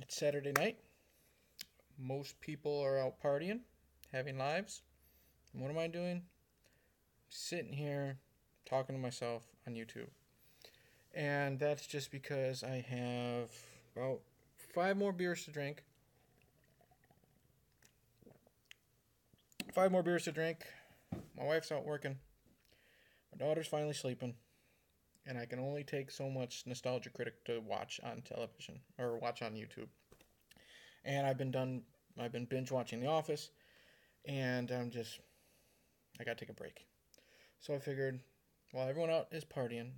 It's Saturday night. Most people are out partying, having lives. And what am I doing? Sitting here talking to myself on YouTube. And that's just because I have about 5 more beers to drink. 5 more beers to drink. My wife's out working. My daughter's finally sleeping. And I can only take so much Nostalgia Critic to watch on television or watch on YouTube. And I've been binge watching The Office, and I gotta take a break. So I figured, while everyone else is partying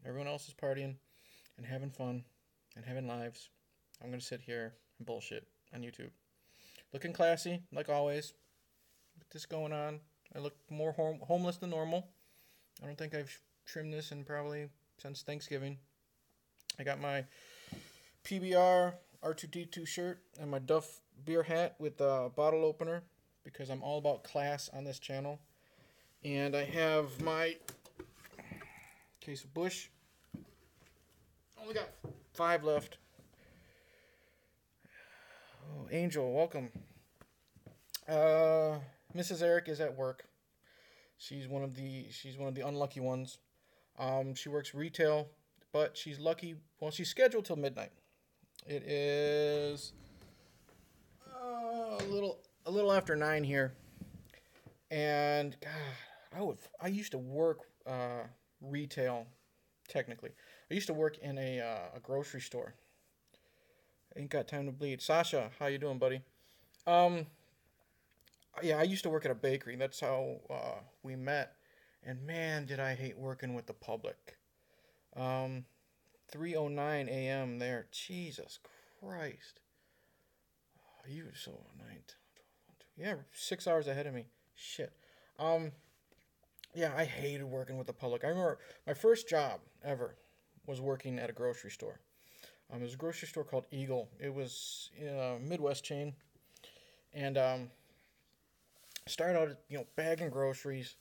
and having fun and having lives, I'm gonna sit here and bullshit on YouTube. Looking classy, like always, with this going on. I look more homeless than normal. I don't think I've trimmed this in probably since Thanksgiving. I got my PBR R2D2 shirt and my Duff beer hat with a bottle opener because I'm all about class on this channel. And I have my case of Busch. Only got 5 left. Oh, Angel, welcome. Mrs. Eric is at work. She's one of the unlucky ones. She works retail, but she's lucky. Well, she's scheduled till midnight. It is a little after 9 here, and God, I used to work retail. Technically, I used to work in a grocery store. Ain't got time to bleed. Sasha, how you doing, buddy? Um, yeah, I used to work at a bakery. That's how we met. And man, did I hate working with the public. Um, 3:09 a.m. there. Jesus Christ. You so 9, 12, yeah, 6 hours ahead of me. Shit. Um, yeah, I hated working with the public. I remember my first job ever was working at a grocery store. It was a grocery store called Eagle. It was a Midwest chain, and started out bagging groceries,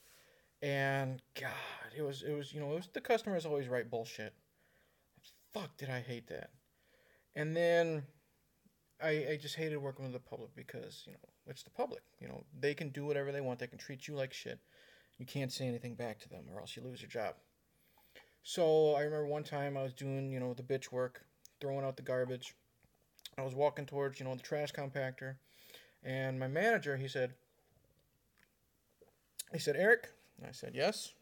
and God, it was the customers always write bullshit. Fuck, did I hate that? And then I just hated working with the public because it's the public. They can do whatever they want. They can treat you like shit. You can't say anything back to them, or else you lose your job. So I remember one time I was doing the bitch work, throwing out the garbage. I was walking towards the trash compactor, and my manager he said, Eric. And I said, yes.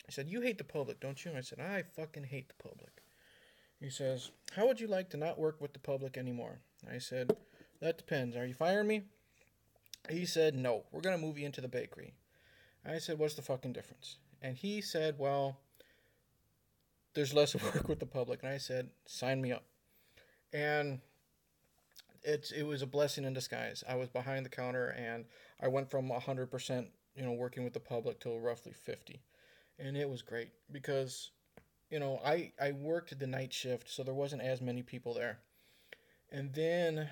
He said, you hate the public, don't you? And I said, I fucking hate the public. He says, how would you like to not work with the public anymore? I said, that depends. Are you firing me? He said, no, we're going to move you into the bakery. I said, what's the fucking difference? And he said, well, there's less work with the public. And I said, sign me up. And it was a blessing in disguise. I was behind the counter, and I went from 100% working with the public to roughly 50. And it was great because I worked the night shift, so there wasn't as many people there. And then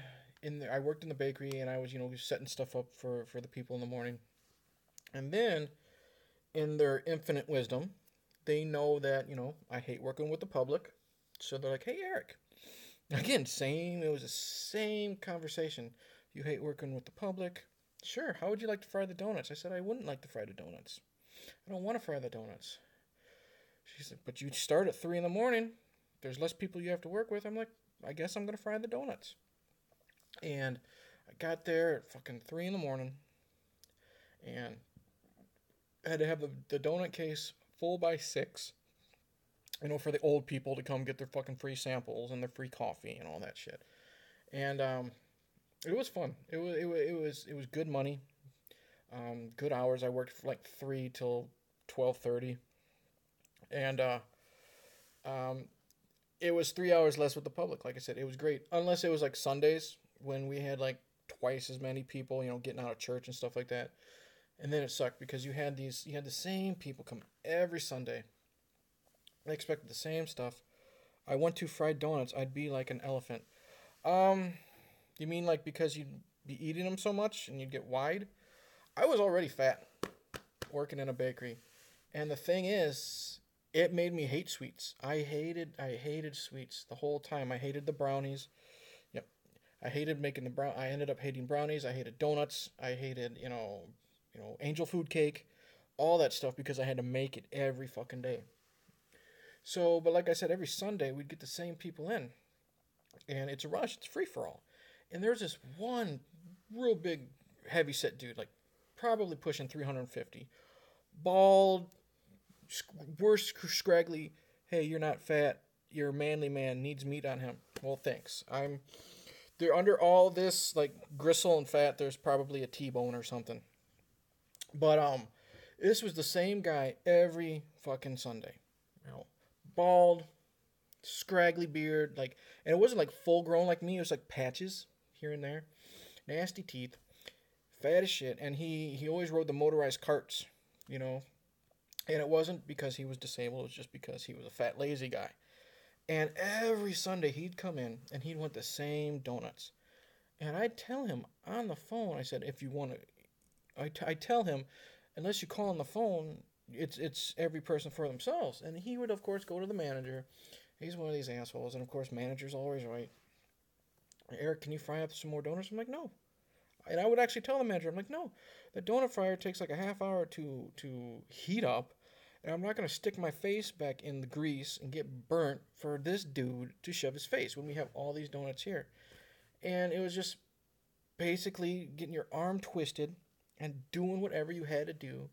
I worked in the bakery, and I was setting stuff up for the people in the morning. And then in their infinite wisdom, they know that I hate working with the public, so they're like, "Hey, Eric." Again, same. It was the same conversation. You hate working with the public. Sure. How would you like to fry the donuts? I said I wouldn't like to fry the donuts. I don't want to fry the donuts. She said, but you start at 3 in the morning. There's less people you have to work with. I'm like, I guess I'm gonna fry the donuts. And I got there at fucking 3 in the morning, and I had to have the donut case full by 6. For the old people to come get their fucking free samples and their free coffee and all that shit. And it was fun. It was good money. Good hours. I worked from like 3 till 12:30, and um, it was 3 hours less with the public. Like I said, it was great. Unless it was like Sundays when we had like twice as many people, getting out of church and stuff like that. And then it sucked because you had the same people come every Sunday. They expected the same stuff. I went to fried donuts. I'd be like an elephant. Um, you mean like because you'd be eating them so much and you'd get wide? I was already fat working in a bakery. And the thing is, it made me hate sweets. I hated sweets the whole time. I hated the brownies. Yep. I hated making I ended up hating brownies. I hated donuts. I hated, angel food cake, all that stuff because I had to make it every fucking day. So, but like I said, every Sunday we'd get the same people in, and it's a rush. It's free for all. And there's this one real big, heavy set dude, like probably pushing 350, bald, worst scraggly. Hey, you're not fat. You're a manly man. Needs meat on him. Well, thanks. I'm there under all this like gristle and fat. There's probably a T-bone or something. But this was the same guy every fucking Sunday. You know, bald, scraggly beard, like, and it wasn't like full grown like me. It was like patches here and there, nasty teeth, fat as shit, and he always rode the motorized carts, you know. And it wasn't because he was disabled. It was just because he was a fat lazy guy. And every Sunday he'd come in and he'd want the same donuts. And I'd tell him on the phone, I said, if you want to, I tell him, unless you call on the phone, it's every person for themselves. And he would, of course, go to the manager. He's one of these assholes. And, of course, manager's always right. Eric, can you fry up some more donuts? I'm like, no. And I would actually tell the manager, I'm like, no. The donut fryer takes like a half hour to heat up. And I'm not going to stick my face back in the grease and get burnt for this dude to shove his face when we have all these donuts here. And it was just basically getting your arm twisted and doing whatever you had to do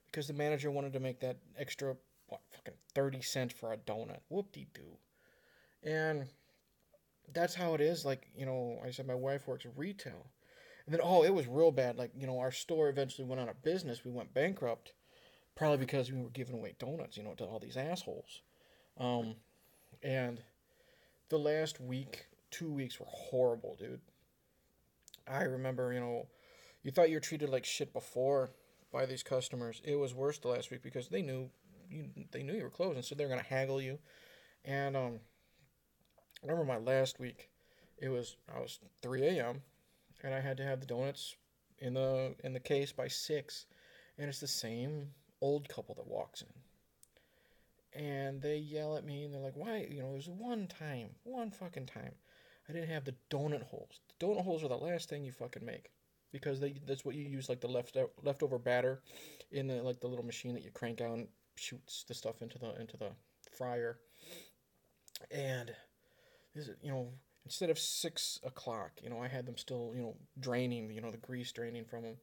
because the manager wanted to make that extra, fucking 30 cents for a donut. Whoop-de-doo. And that's how it is. Like, I said my wife works retail. And then, it was real bad. Like, our store eventually went out of business. We went bankrupt. Probably because we were giving away donuts, to all these assholes. And the last week, 2 weeks were horrible, dude. I remember, you thought you were treated like shit before by these customers. It was worse the last week because they knew you were closing, so they're gonna haggle you. And I remember my last week. I was 3 a.m. and I had to have the donuts in the case by 6, and it's the same old couple that walks in. And they yell at me and they're like, why? There's one fucking time I didn't have the donut holes. The donut holes are the last thing you fucking make because that's what you use, like the leftover batter in the little machine that you crank out and shoots the stuff into the fryer. And instead of 6 o'clock, I had them still, draining, the grease draining from them.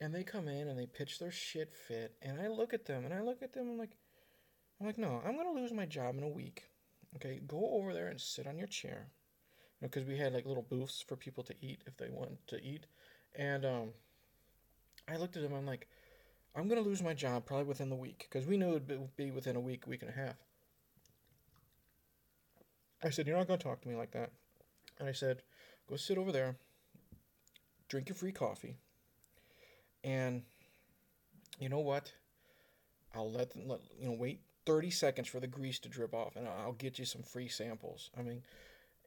And they come in and they pitch their shit fit, and I look at them, I'm like, no, I'm gonna lose my job in a week. Okay, go over there and sit on your chair, because we had like little booths for people to eat if they want to eat, and I looked at them, I'm like, I'm gonna lose my job probably within the week, because we knew it would be within a week and a half. I said, you're not gonna talk to me like that, and I said, go sit over there, drink your free coffee. And you know what? I'll wait 30 seconds for the grease to drip off, and I'll get you some free samples. I mean,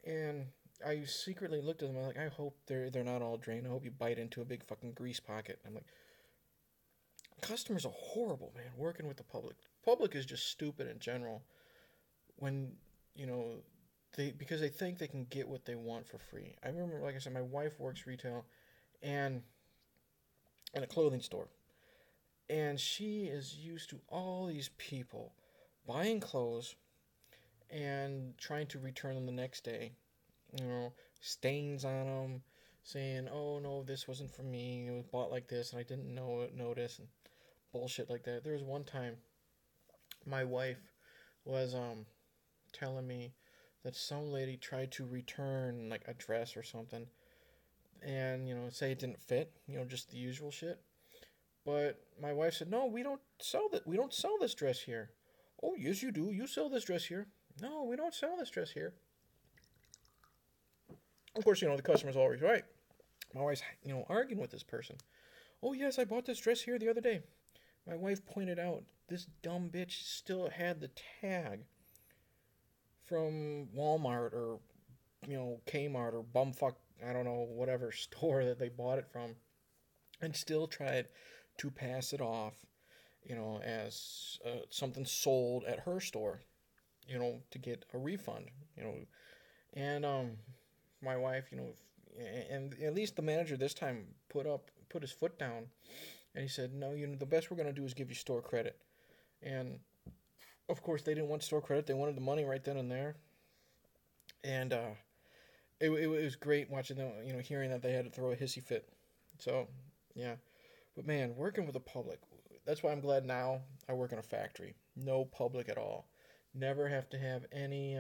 and I secretly looked at them. I'm like, I hope they're not all drained. I hope you bite into a big fucking grease pocket. I'm like, customers are horrible, man. Working with the public. Public is just stupid in general. When because they think they can get what they want for free. I remember, like I said, my wife works retail, and in a clothing store. And she is used to all these people buying clothes and trying to return them the next day. Stains on them, saying, oh no, this wasn't for me. It was bought like this and I didn't notice, and bullshit like that. There was one time my wife was telling me that some lady tried to return like a dress or something and say it didn't fit, just the usual shit. But my wife said, no, we don't sell that. We don't sell this dress here. Oh, yes, you do. You sell this dress here. No, we don't sell this dress here. Of course, the customer's always right. My wife's, arguing with this person. Oh, yes, I bought this dress here the other day. My wife pointed out this dumb bitch still had the tag from Walmart or, Kmart or bumfuck, I don't know, whatever store that they bought it from, and still tried to pass it off, as something sold at her store, to get a refund, and my wife, and at least the manager this time put his foot down, and he said, no, the best we're gonna do is give you store credit, and of course they didn't want store credit, they wanted the money right then and there, and it was great watching them, hearing that they had to throw a hissy fit, so yeah, but man, working with the public, that's why I'm glad now I work in a factory, no public at all, never have to have any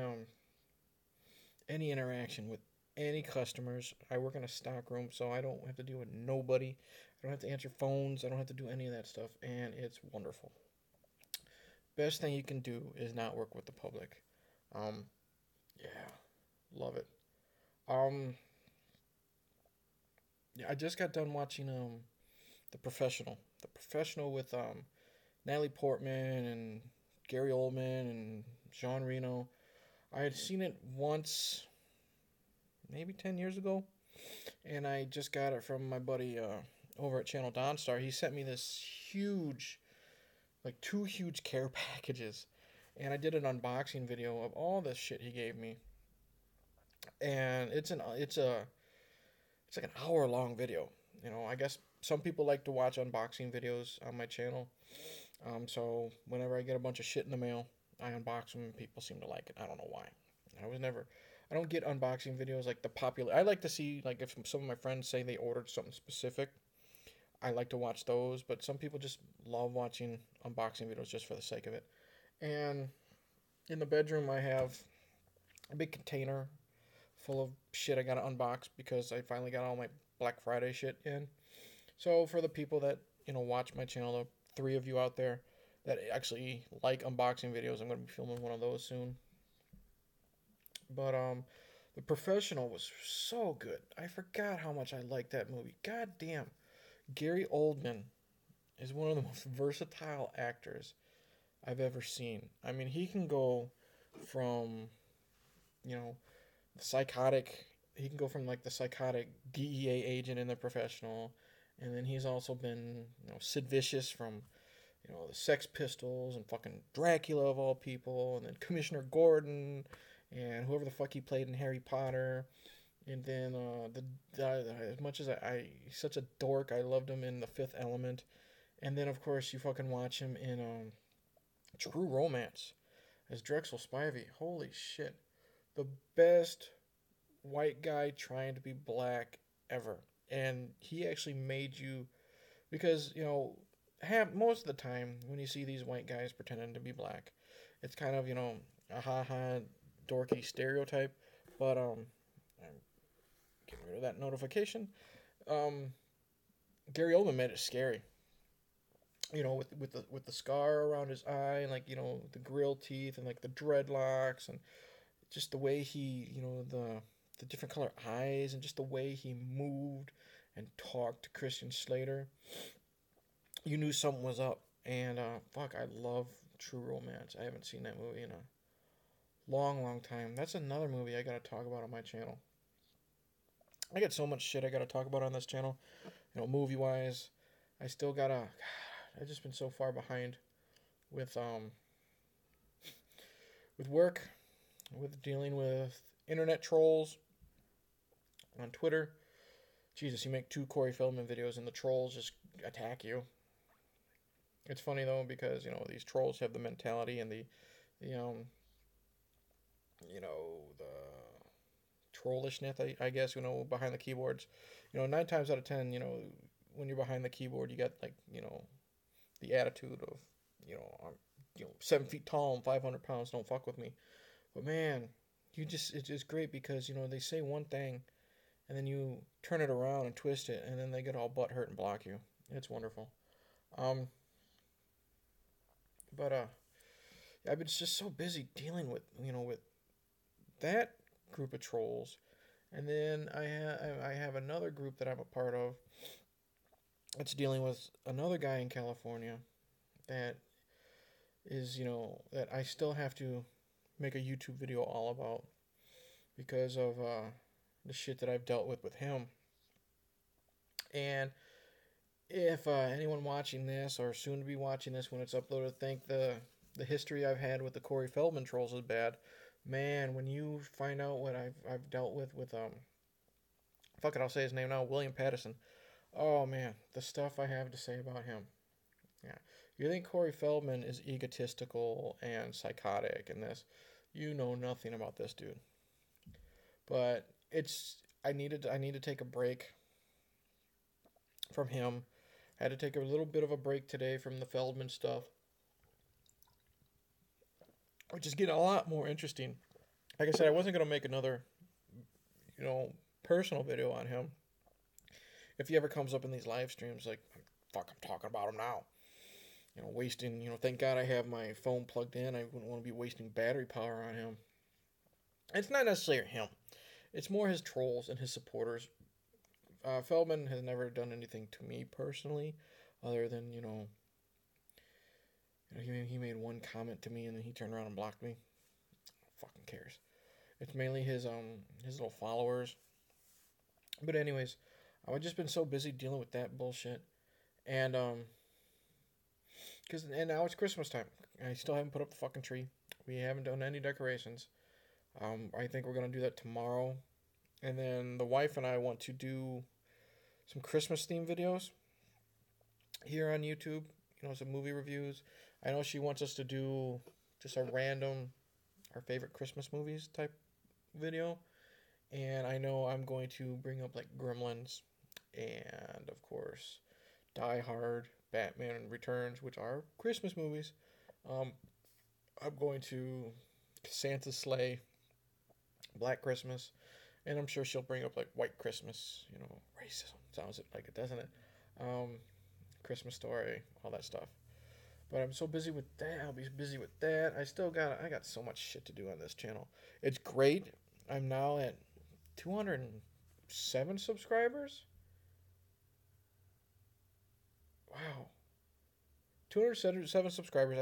interaction with any customers. I work in a stock room, so I don't have to deal with nobody. I don't have to answer phones. I don't have to do any of that stuff, and it's wonderful. Best thing you can do is not work with the public. Um, yeah, love it. Um, yeah, I just got done watching The Professional with Natalie Portman and Gary Oldman and Jean Reno. I had seen it once, maybe 10 years ago, and I just got it from my buddy over at Channel Dawnstar. He sent me this huge, like two huge care packages, and I did an unboxing video of all this shit he gave me. And it's like an hour long video. I guess some people like to watch unboxing videos on my channel. So whenever I get a bunch of shit in the mail, I unbox them and people seem to like it. I don't know why. I don't get unboxing videos like the popular. I like to see, like, if some of my friends say they ordered something specific, I like to watch those. But some people just love watching unboxing videos just for the sake of it. And in the bedroom, I have a big container full of shit I gotta unbox because I finally got all my Black Friday shit in. So for the people that watch my channel, the three of you out there that actually like unboxing videos, I'm gonna be filming one of those soon. But The Professional was so good. I forgot how much I liked that movie. God damn. Gary Oldman is one of the most versatile actors I've ever seen. I mean, he can go from, you know, psychotic. He can go from like the psychotic DEA agent in The Professional, and then he's also been, Sid Vicious from, the Sex Pistols and fucking Dracula of all people, and then Commissioner Gordon, and whoever the fuck he played in Harry Potter. And then as much as he's such a dork, I loved him in The Fifth Element. And then of course you fucking watch him in True Romance as Drexel Spivey. Holy shit, the best white guy trying to be black ever. And he actually made you, because have most of the time when you see these white guys pretending to be black, it's kind of a ha ha dorky stereotype. But I'm getting rid of that notification. Um, Gary Oldman made it scary. With the scar around his eye, and like the grill teeth, and like the dreadlocks, and just the way he the different color eyes, and just the way he moved and talked to Christian Slater, you knew something was up. And fuck, I love True Romance. I haven't seen that movie in a long time. That's another movie I gotta talk about on my channel. I got so much shit I gotta talk about on this channel, movie wise. I still gotta. God, I've just been so far behind with with work, with dealing with internet trolls on Twitter. Jesus, you make two Corey Feldman videos and the trolls just attack you. It's funny though, because these trolls have the mentality and the the trollishness, I guess, behind the keyboards. 9 times out of 10, when you're behind the keyboard, you got like, the attitude of, I'm 7 feet tall and 500 pounds, don't fuck with me. But man, it's just great because, they say one thing and then you turn it around and twist it, and then they get all butt hurt and block you. It's wonderful. Um, but I've been just so busy dealing with, with that group of trolls. And then I have another group that I'm a part of. It's dealing with another guy in California that is, that I still have to make a YouTube video all about because of the shit that I've dealt with him. And if anyone watching this or soon to be watching this when it's uploaded think the history I've had with the Corey Feldman trolls is bad, man, when you find out what I've dealt with Fuck it, I'll say his name now. William Patterson. Oh man, the stuff I have to say about him. Yeah. You think Corey Feldman is egotistical and psychotic and this. You know nothing about this dude. But I need to take a break from him. I had to take a little bit of a break today from the Feldman stuff. Which is getting a lot more interesting. Like I said, I wasn't gonna make another, personal video on him. If he ever comes up in these live streams, like, fuck, I'm talking about him now. Wasting, thank God I have my phone plugged in. I wouldn't want to be wasting battery power on him. It's not necessarily him. It's more his trolls and his supporters. Feldman has never done anything to me personally, other than, he made one comment to me and then he turned around and blocked me. Fucking cares. It's mainly his little followers. But anyways, I've just been so busy dealing with that bullshit. And and now it's Christmas time. I still haven't put up the fucking tree. We haven't done any decorations. I think we're gonna do that tomorrow. And then the wife and I want to do some Christmas themed videos here on YouTube. Some movie reviews. I know she wants us to do just a random, our favorite Christmas movies type video. And I know I'm going to bring up like Gremlins and, of course, Die Hard, Batman Returns, which are Christmas movies. I'm going to Santa's Sleigh, Black Christmas, and I'm sure she'll bring up like White Christmas, racism. Sounds like it, doesn't it? Christmas Story, all that stuff. But I'm so busy with that. I'll be busy with that. I got so much shit to do on this channel. It's great. I'm now at 207 subscribers. Wow. 207 subscribers.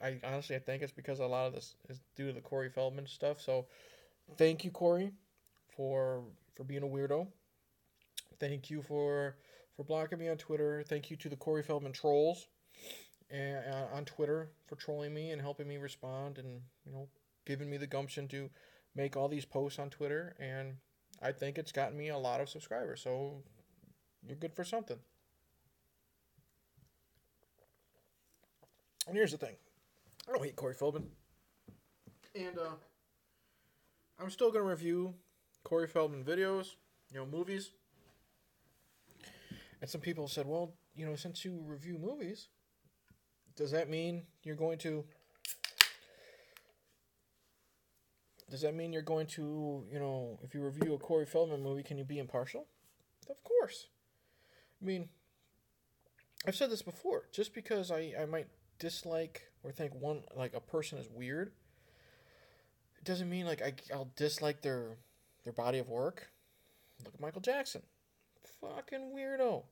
I honestly think it's because a lot of this is due to the Corey Feldman stuff. So thank you, Corey, for being a weirdo. Thank you for blocking me on Twitter. Thank you to the Corey Feldman trolls and on Twitter for trolling me and helping me respond and, giving me the gumption to make all these posts on Twitter. And I think it's gotten me a lot of subscribers. So you're good for something. And here's the thing. I don't hate Corey Feldman. And I'm still going to review Corey Feldman videos, movies. And some people said, well, since you review movies, does that mean you're going to, if you review a Corey Feldman movie, can you be impartial? Of course. I mean, I've said this before. Just because I might dislike or think a person is weird, it doesn't mean I'll dislike their body of work. Look at Michael Jackson. Fucking weirdo.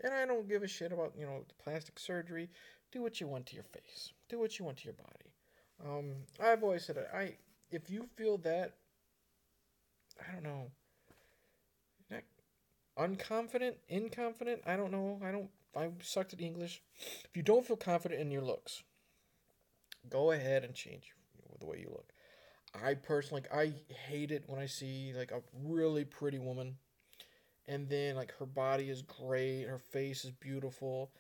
And I don't give a shit about, the plastic surgery. Do what you want to your face. Do what you want to your body. I've always said it. If you feel that, I don't know, not unconfident, inconfident, I don't know. I sucked at English. If you don't feel confident in your looks, go ahead and change the way you look. I personally, I hate it when I see a really pretty woman and then her body is great, her face is beautiful,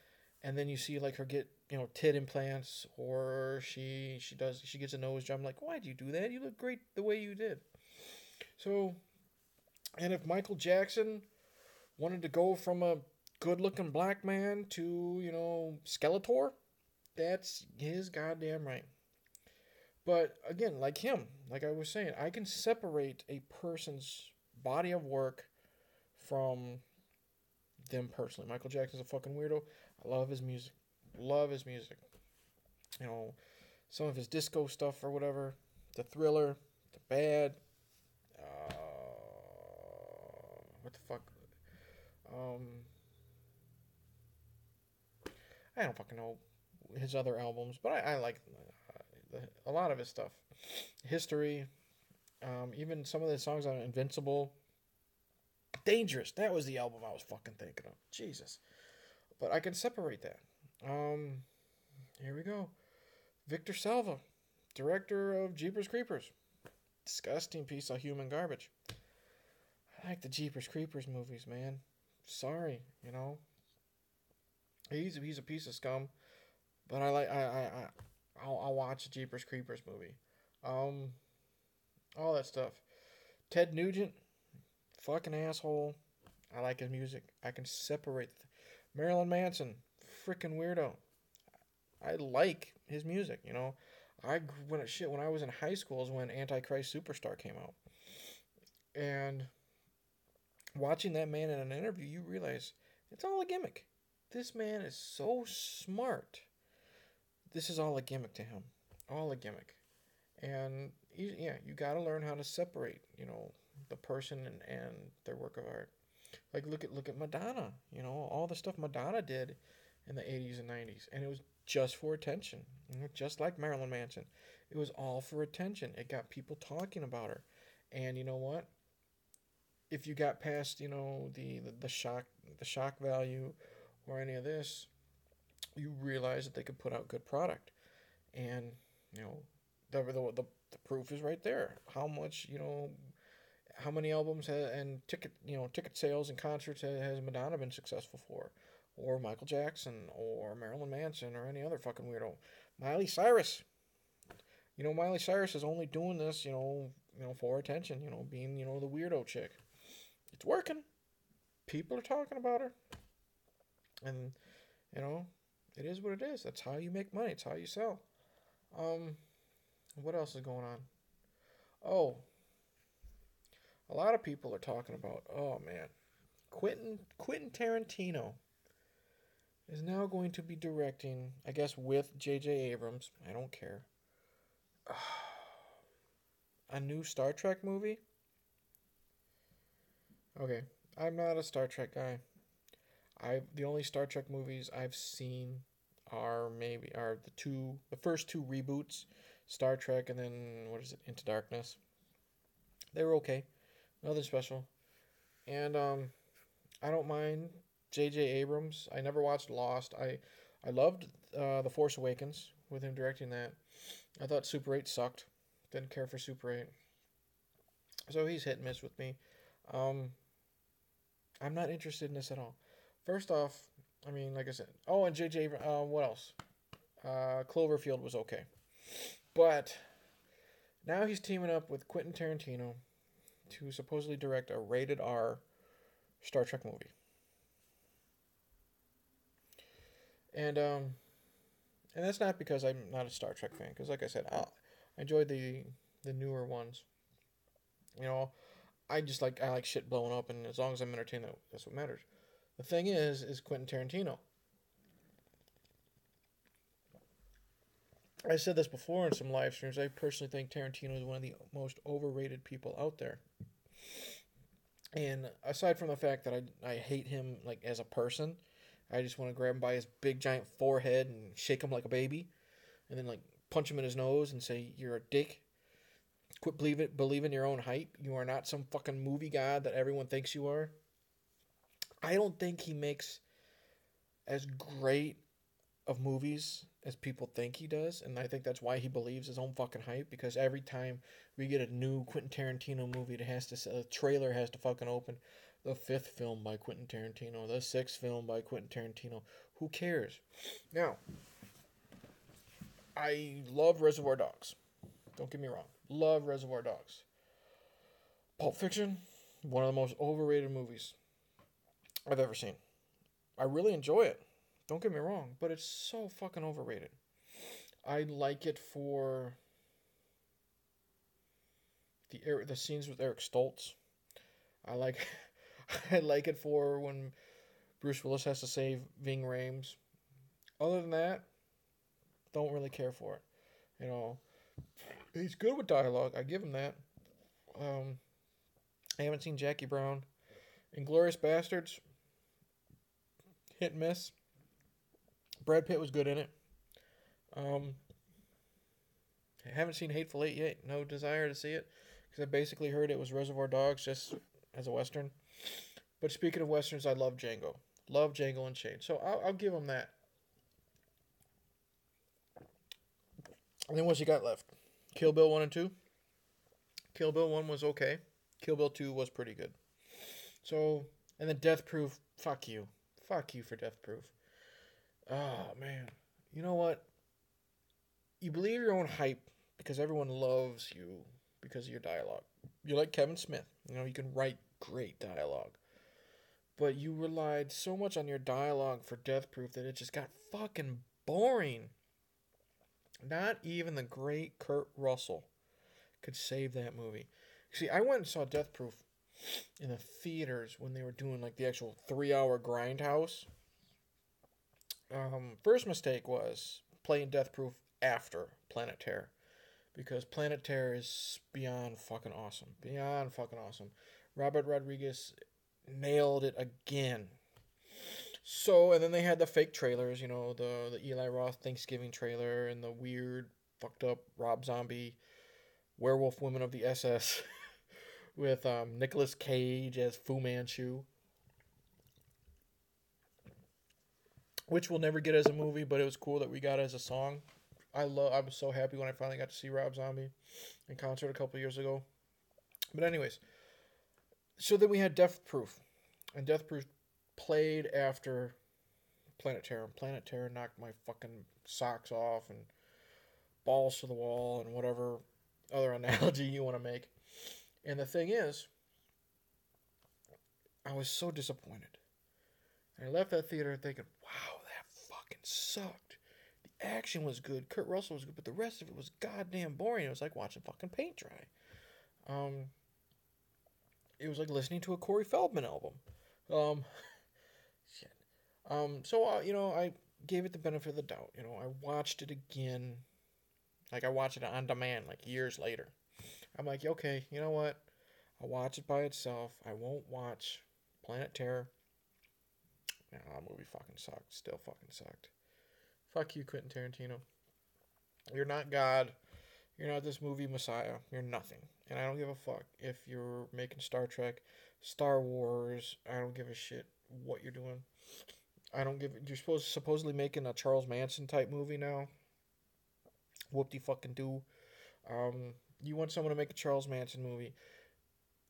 and then you see her get tit implants or she gets a nose job. I'm like, why do you do that? You look great the way you did. So, and if Michael Jackson wanted to go from a good-looking black man to Skeletor, that's his goddamn right. But again, like him, like I was saying, I can separate a person's body of work from them personally. Michael Jackson's a fucking weirdo. I love his music. Some of his disco stuff or whatever. The Thriller. The Bad. What the fuck? I don't fucking know his other albums, but I like a lot of his stuff. History. Even some of the songs on Invincible. Dangerous. That was the album I was fucking thinking of. Jesus. But I can separate that. Here we go. Victor Salva, director of Jeepers Creepers. Disgusting piece of human garbage. I like the Jeepers Creepers movies, man. Sorry, you know. He's a piece of scum, but I'll watch a Jeepers Creepers movie. Um, all that stuff. Ted Nugent, fucking asshole. I like his music. I can separate. Marilyn Manson, freaking weirdo. I like his music. You know, when I was in high school is when Antichrist Superstar came out, and watching that man in an interview, you realize it's all a gimmick. This man is so smart. This is all a gimmick to him. All a gimmick. And yeah, you got to learn how to separate, you know, the person and their work of art. Like look at Madonna, you know, all the stuff Madonna did in the 80s and 90s, and it was just for attention. You know, just like Marilyn Manson. It was all for attention. It got people talking about her. And you know what? If you got past, you know, the shock value or any of this, you realize that they could put out good product. And, you know, the proof is right there. How much, you know, how many albums and ticket sales and concerts has Madonna been successful for, or Michael Jackson, or Marilyn Manson, or any other fucking weirdo. Miley Cyrus. You know, Miley Cyrus is only doing this, for attention. You know, being the weirdo chick. It's working. People are talking about her, and you know, it is what it is. That's how you make money. It's how you sell. Um, what else is going on? Oh, a lot of people are talking about. Oh man, Quentin Tarantino is now going to be directing. I guess with J.J. Abrams. I don't care. A new Star Trek movie. Okay, I'm not a Star Trek guy. The only Star Trek movies I've seen are the first two reboots, Star Trek, and then what is it, Into Darkness. They were okay, nothing special, and I don't mind J.J. Abrams. I never watched Lost. I loved The Force Awakens with him directing that. I thought Super 8 sucked. Didn't care for Super 8. So he's hit and miss with me. Um, I'm not interested in this at all. First off, I mean, like I said, oh, and J.J. What else? Cloverfield was okay, but now he's teaming up with Quentin Tarantino to supposedly direct a rated R Star Trek movie, and that's not because I'm not a Star Trek fan, because like I said, I enjoyed the newer ones. You know, I like shit blowing up, and as long as I'm entertained, that's what matters. The thing is Quentin Tarantino. I said this before in some live streams. I personally think Tarantino is one of the most overrated people out there. And aside from the fact that I hate him like as a person, I just want to grab him by his big giant forehead and shake him like a baby, and then like punch him in his nose and say you're a dick. Quit believing your own hype. You are not some fucking movie god that everyone thinks you are. I don't think he makes as great of movies as people think he does, and I think that's why he believes his own fucking hype. Because every time we get a new Quentin Tarantino movie, the trailer has to fucking open the fifth film by Quentin Tarantino, the sixth film by Quentin Tarantino. Who cares? Now, I love Reservoir Dogs. Don't get me wrong, love Reservoir Dogs. Pulp Fiction, one of the most overrated movies I've ever seen. I really enjoy it. Don't get me wrong, but it's so fucking overrated. I like it for the scenes with Eric Stoltz. I like I like it for when Bruce Willis has to save Ving Rhames. Other than that, don't really care for it. You know, he's good with dialogue. I give him that. Um, I haven't seen Jackie Brown. Inglourious Bastards, hit and miss. Brad Pitt was good in it. Um, I haven't seen Hateful Eight yet. No desire to see it because I basically heard it was Reservoir Dogs just as a western. But speaking of westerns, I love Django. Love Django Unchained. So I'll give him that. And then what's you got left? Kill Bill 1 and 2. Kill Bill 1 was okay. Kill Bill 2 was pretty good. So, and then Death Proof, fuck you. Fuck you for Death Proof. Oh, man. You know what? You believe your own hype because everyone loves you because of your dialogue. You're like Kevin Smith. You know, you can write great dialogue. But you relied so much on your dialogue for Death Proof that it just got fucking boring. Not even the great Kurt Russell could save that movie. See, I went and saw Death Proof in the theaters when they were doing like the actual 3-hour grindhouse. First mistake was playing Death Proof after Planet Terror, because Planet Terror is beyond fucking awesome. Beyond fucking awesome. Robert Rodriguez nailed it again. So, and then they had the fake trailers, you know, the Eli Roth Thanksgiving trailer and the weird, fucked up Rob Zombie Werewolf Women of the SS with Nicolas Cage as Fu Manchu, which we'll never get as a movie, but it was cool that we got it as a song. I was so happy when I finally got to see Rob Zombie in concert a couple years ago. But anyways, so then we had Death Proof, and Death Proof played after Planet Terror. Planet Terror knocked my fucking socks off and balls to the wall and whatever other analogy you want to make. And the thing is, I was so disappointed. And I left that theater thinking, wow, that fucking sucked. The action was good, Kurt Russell was good, but the rest of it was goddamn boring. It was like watching fucking paint dry. It was like listening to a Corey Feldman album. Shit. So, you know, I gave it the benefit of the doubt. You know, I watched it again. Like, I watched it on demand, like, years later. I'm like, okay, you know what? I'll watch it by itself. I won't watch Planet Terror. No, that movie fucking sucked. Still fucking sucked. Fuck you, Quentin Tarantino. You're not God. You're not this movie messiah. You're nothing. And I don't give a fuck if you're making Star Trek, Star Wars. I don't give a shit what you're doing. I don't give. You're supposedly making a Charles Manson type movie now. Whoop-de-fucking-do. You want someone to make a Charles Manson movie,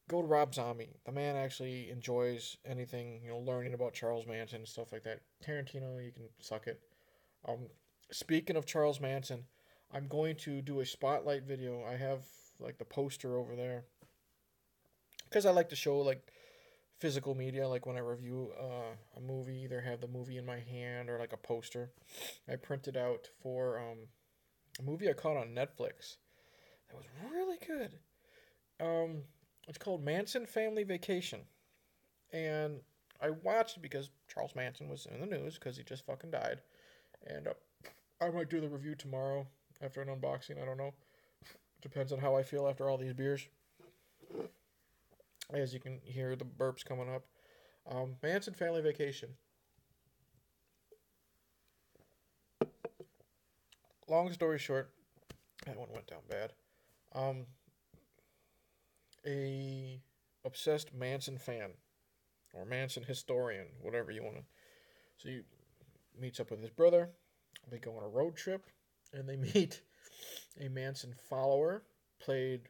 go to Rob Zombie. The man actually enjoys anything, you know, learning about Charles Manson and stuff like that. Tarantino, you can suck it. Speaking of Charles Manson, I'm going to do a spotlight video. I have like the poster over there because I like to show like physical media. Like when I review a movie, either have the movie in my hand or like a poster. I printed out for a movie I caught on Netflix that was really good. It's called Manson Family Vacation, and I watched it because Charles Manson was in the news because he just fucking died, and I might do the review tomorrow after an unboxing. I don't know. Depends on how I feel after all these beers. As you can hear the burps coming up. Manson Family Vacation. Long story short, that one went down bad. A obsessed Manson fan or Manson historian, whatever you want to. So he meets up with his brother. They go on a road trip, and they meet a Manson follower, played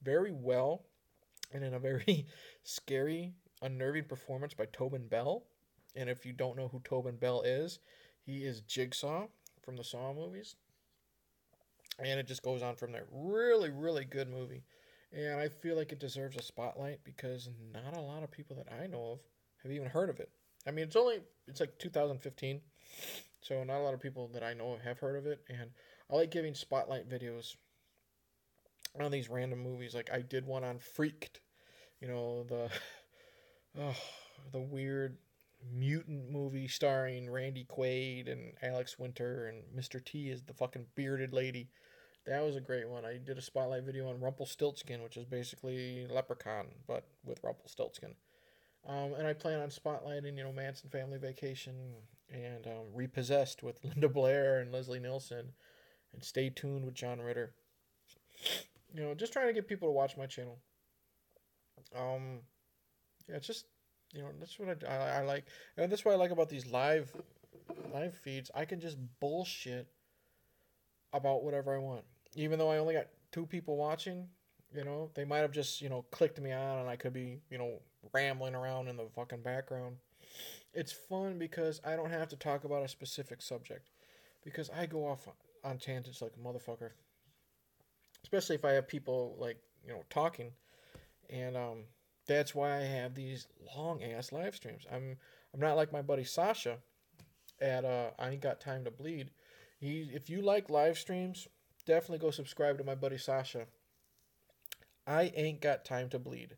very well and in a very scary, unnerving performance by Tobin Bell. And if you don't know who Tobin Bell is, he is Jigsaw from the Saw movies. And it just goes on from there. Really, really good movie. And I feel like it deserves a spotlight because not a lot of people that I know of have even heard of it. I mean, it's like 2015. So not a lot of people that I know of have heard of it. And I like giving spotlight videos on these random movies. Like I did one on Freaked. You know, the weird mutant movie starring Randy Quaid and Alex Winter and Mr. T is the fucking bearded lady. That was a great one. I did a spotlight video on Rumpelstiltskin, which is basically Leprechaun, but with Rumpelstiltskin. And I plan on spotlighting, you know, Manson Family Vacation and Repossessed with Linda Blair and Leslie Nielsen. And Stay Tuned with John Ritter. You know, just trying to get people to watch my channel. Yeah, it's just, you know, that's what I like. And that's what I like about these live feeds. I can just bullshit about whatever I want. Even though I only got 2 people watching, You know, they might have just, clicked me on and I could be, rambling around in the fucking background. It's fun because I don't have to talk about a specific subject because I go off on tangents like a motherfucker, especially if I have people like, talking. And that's why I have these long ass live streams. I'm not like my buddy Sasha at I Ain't Got Time to Bleed. If you like live streams, definitely go subscribe to my buddy Sasha. I ain't got time to bleed.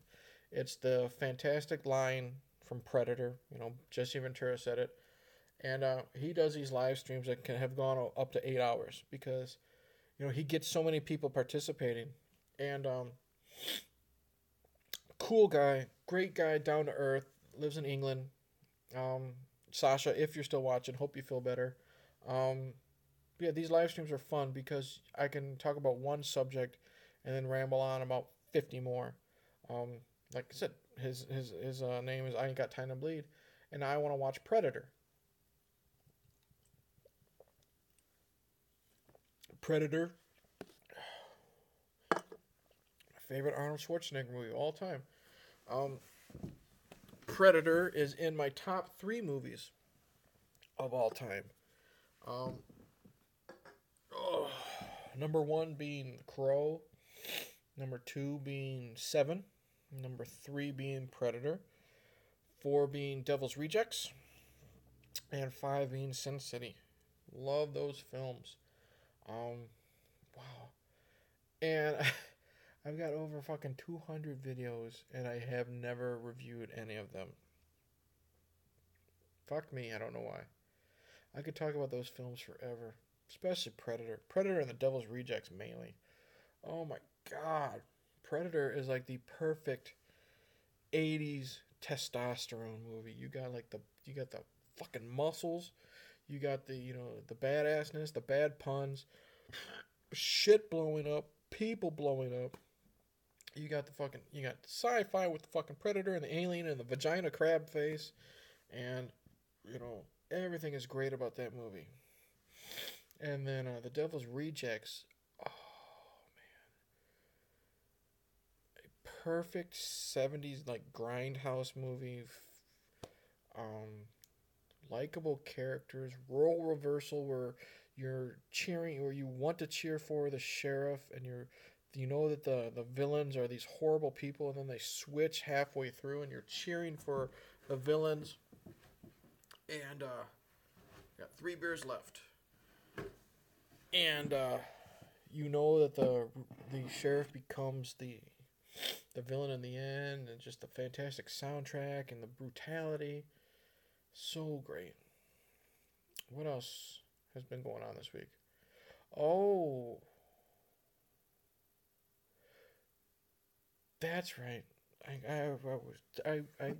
It's the fantastic line from Predator. Jesse Ventura said it, and he does these live streams that can have gone up to 8 hours because he gets so many people participating, and cool guy, great guy, down to earth, lives in England. Um, Sasha, if you're still watching, hope you feel better. Um, yeah, these live streams are fun because I can talk about one subject and then ramble on about 50 more. Um, like I said, his name is I Ain't Got Time to Bleed, and I want to watch Predator. Predator, my favorite Arnold Schwarzenegger movie of all time. Um, Predator is in my top three movies of all time. Um, oh, number one being Crow, number two being Seven, number three being Predator, four being Devil's Rejects, and five being Sin City. Love those films. Um, wow. And I've got over fucking 200 videos, and I have never reviewed any of them. Fuck me, I don't know why. I could talk about those films forever, especially Predator. Predator and the Devil's Rejects mainly. Oh my god. Predator is like the perfect 80s testosterone movie. You got the fucking muscles, you got the badassness, the bad puns, shit blowing up, people blowing up. You got sci-fi with the fucking predator and the alien and the vagina crab face, and everything is great about that movie. And then the Devil's Rejects. Oh, perfect 70s like grindhouse movie. Um, likable characters, role reversal where you're cheering or you want to cheer for the sheriff, and you know that the villains are these horrible people, and then they switch halfway through and you're cheering for the villains. And got 3 beers left. And you know that the sheriff becomes the villain in the end, and just the fantastic soundtrack and the brutality. So great. What else has been going on this week? Oh, that's right. I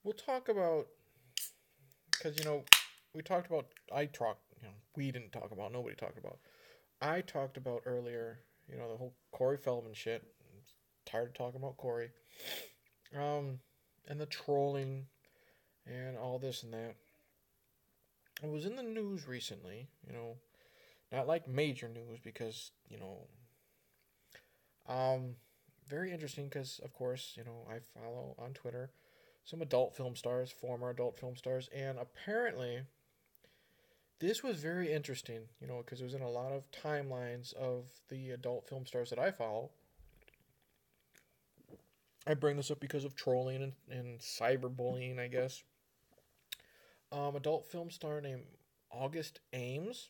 we'll talk about, because we talked about, we didn't talk about, nobody talked about. I talked about earlier, the whole Corey Feldman shit. I'm tired of talking about Corey. And the trolling and all this and that. It was in the news recently, not like major news because, very interesting because, of course, I follow on Twitter some adult film stars, former adult film stars, and apparently this was very interesting, because it was in a lot of timelines of the adult film stars that I follow. I bring this up because of trolling and cyberbullying, I guess. Adult film star named August Ames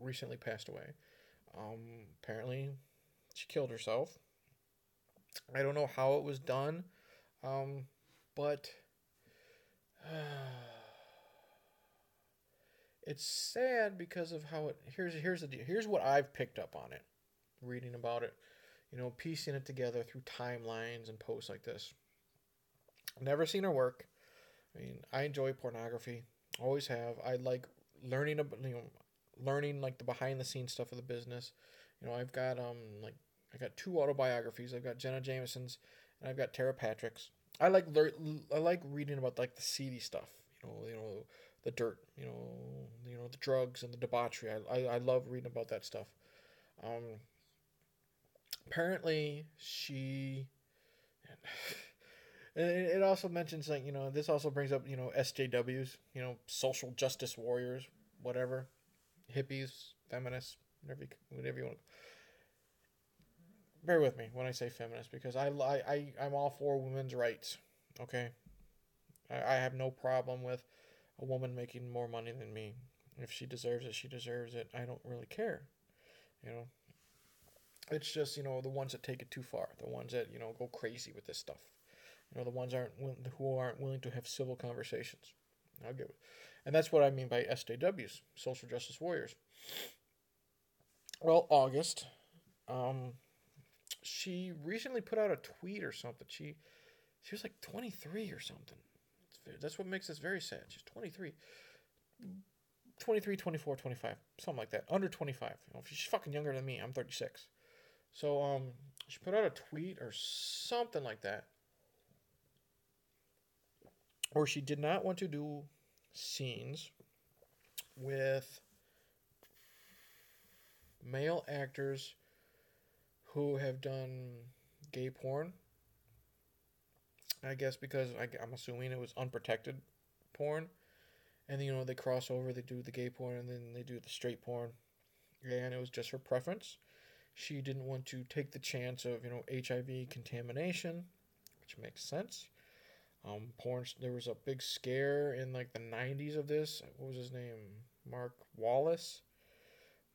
recently passed away. Apparently, she killed herself. I don't know how it was done, but it's sad because of how it. Here's the deal. Here's what I've picked up on it, reading about it, piecing it together through timelines and posts like this. Never seen her work. I mean, I enjoy pornography. Always have. I like learning about learning like the behind the scenes stuff of the business. I've got I got 2 autobiographies. I've got Jenna Jameson's and I've got Tara Patrick's. I like reading about like the seedy stuff. The dirt. The drugs and the debauchery. I love reading about that stuff. Um, apparently she, and it also mentions, like, this also brings up, SJWs, social justice warriors, whatever, hippies, feminists, whatever you want. Bear with me when I say feminist, because I'm all for women's rights. Okay, I have no problem with a woman making more money than me. If she deserves it, she deserves it. I don't really care. You know, it's just, the ones that take it too far, the ones that, go crazy with this stuff. The ones who aren't willing to have civil conversations. I'll give it. And that's what I mean by SJWs, social justice warriors. Well, August, she recently put out a tweet or something. She was like 23 or something. That's what makes this very sad. She's 23. 23, 24, 25, something like that. Under 25. She's fucking younger than me. I'm 36. So, she put out a tweet or something like that, or she did not want to do scenes with male actors who have done gay porn. I guess because I'm assuming it was unprotected porn. And, they cross over, they do the gay porn, and then they do the straight porn. And it was just her preference. She didn't want to take the chance of, HIV contamination, which makes sense. Porn. There was a big scare in like the 90s of this. What was his name? Mark Wallace.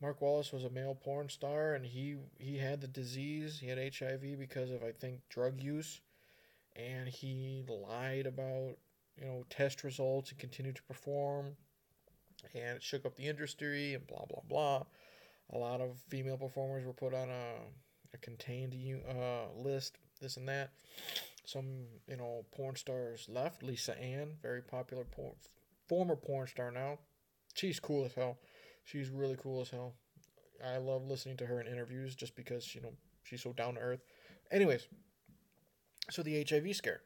Mark Wallace was a male porn star, and he had the disease. He had HIV because of, I think, drug use, and he lied about, test results and continued to perform, and it shook up the industry and blah blah blah. A lot of female performers were put on a contained list, this and that. Some, porn stars left. Lisa Ann, very popular former porn star now. She's cool as hell. She's really cool as hell. I love listening to her in interviews just because, she's so down to earth. Anyways, so the HIV scare.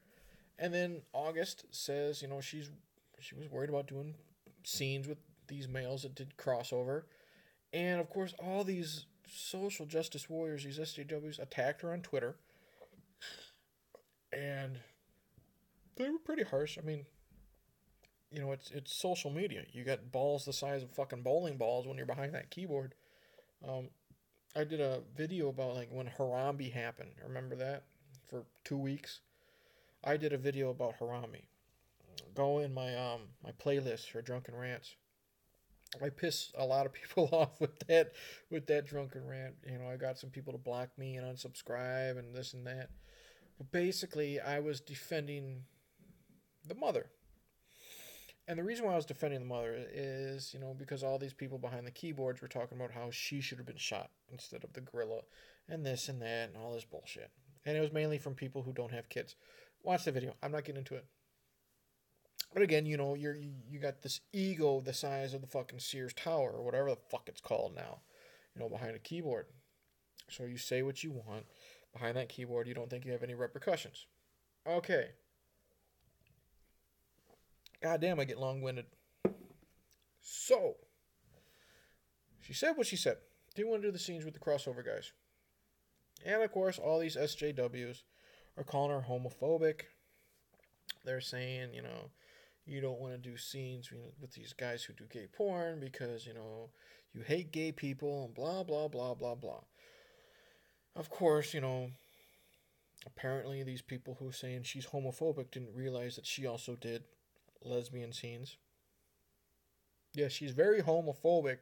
And then August says, she was worried about doing scenes with these males that did crossover. And of course, all these social justice warriors, these SJWs, attacked her on Twitter. And they were pretty harsh. I mean, it's social media. You got balls the size of fucking bowling balls when you're behind that keyboard. I did a video about, like, when Harambe happened. Remember that? For 2 weeks. I did a video about Harambe. Go in my my playlist for Drunken Rants. I pissed a lot of people off with that drunken rant. I got some people to block me and unsubscribe and this and that. But basically, I was defending the mother. And the reason why I was defending the mother is, because all these people behind the keyboards were talking about how she should have been shot instead of the gorilla, and this and that and all this bullshit. And it was mainly from people who don't have kids. Watch the video. I'm not getting into it. But again, you got this ego the size of the fucking Sears Tower or whatever the fuck it's called now, behind a keyboard. So you say what you want behind that keyboard. You don't think you have any repercussions. Okay. God damn, I get long-winded. So, she said what she said. Didn't want to do the scenes with the crossover guys. And of course, all these SJWs are calling her homophobic. They're saying, you don't want to do scenes with these guys who do gay porn because, you hate gay people and blah, blah, blah, blah, blah. Of course, apparently these people who are saying she's homophobic didn't realize that she also did lesbian scenes. Yeah, she's very homophobic,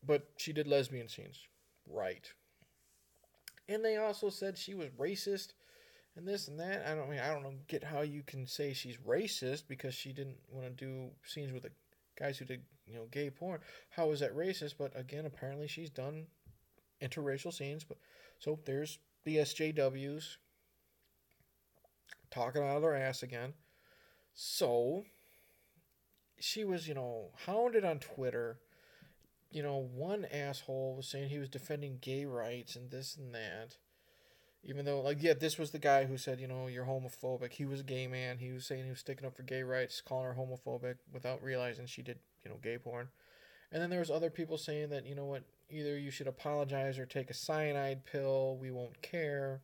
but she did lesbian scenes. Right. And they also said she was racist and this and that. I don't get how you can say she's racist because she didn't want to do scenes with the guys who did, gay porn. How is that racist? But again, apparently she's done interracial scenes. But so there's the SJWs talking out of their ass again. So she was, hounded on Twitter. One asshole was saying he was defending gay rights and this and that. Even though, this was the guy who said, you're homophobic. He was a gay man. He was saying he was sticking up for gay rights, calling her homophobic without realizing she did, gay porn. And then there was other people saying that, either you should apologize or take a cyanide pill. We won't care.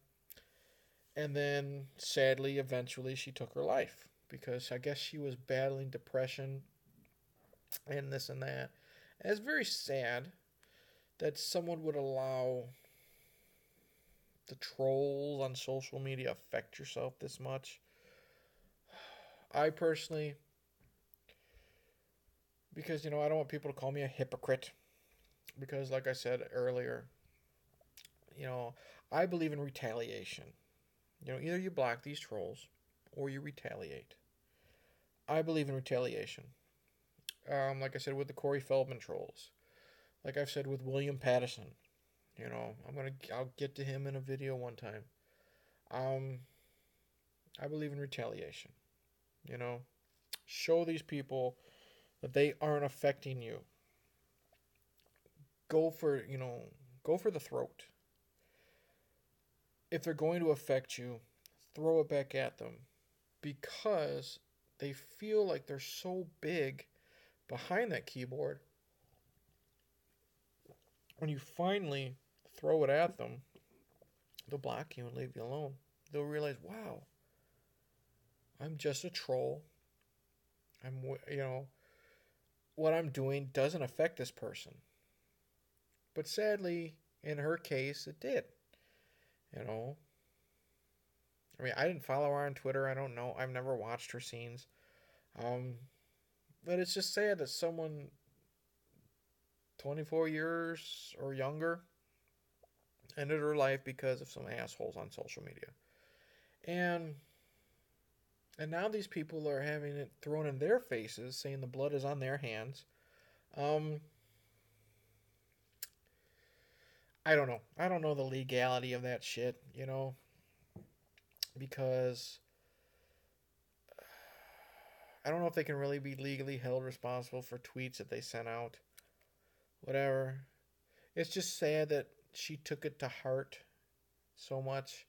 And then, sadly, eventually she took her life because I guess she was battling depression and this and that. And it's very sad that someone would allow the trolls on social media affect yourself this much. I personally, because, I don't want people to call me a hypocrite. Because, like I said earlier, you know, I believe in retaliation. Either you block these trolls or you retaliate. I believe in retaliation. Like I said with the Corey Feldman trolls. Like I've said with William Patterson. I'll get to him in a video one time. I believe in retaliation. Show these people that they aren't affecting you. Go for the throat. If they're going to affect you, throw it back at them because they feel like they're so big behind that keyboard. When you finally throw it at them, they'll block you and leave you alone. They'll realize, wow, I'm just a troll. What I'm doing doesn't affect this person. But sadly, in her case, it did. I didn't follow her on Twitter. I don't know. I've never watched her scenes. But it's just sad that someone 24 years or younger ended her life because of some assholes on social media. And now these people are having it thrown in their faces, saying the blood is on their hands. I don't know. I don't know the legality of that shit, because I don't know if they can really be legally held responsible for tweets that they sent out. Whatever. It's just sad that she took it to heart so much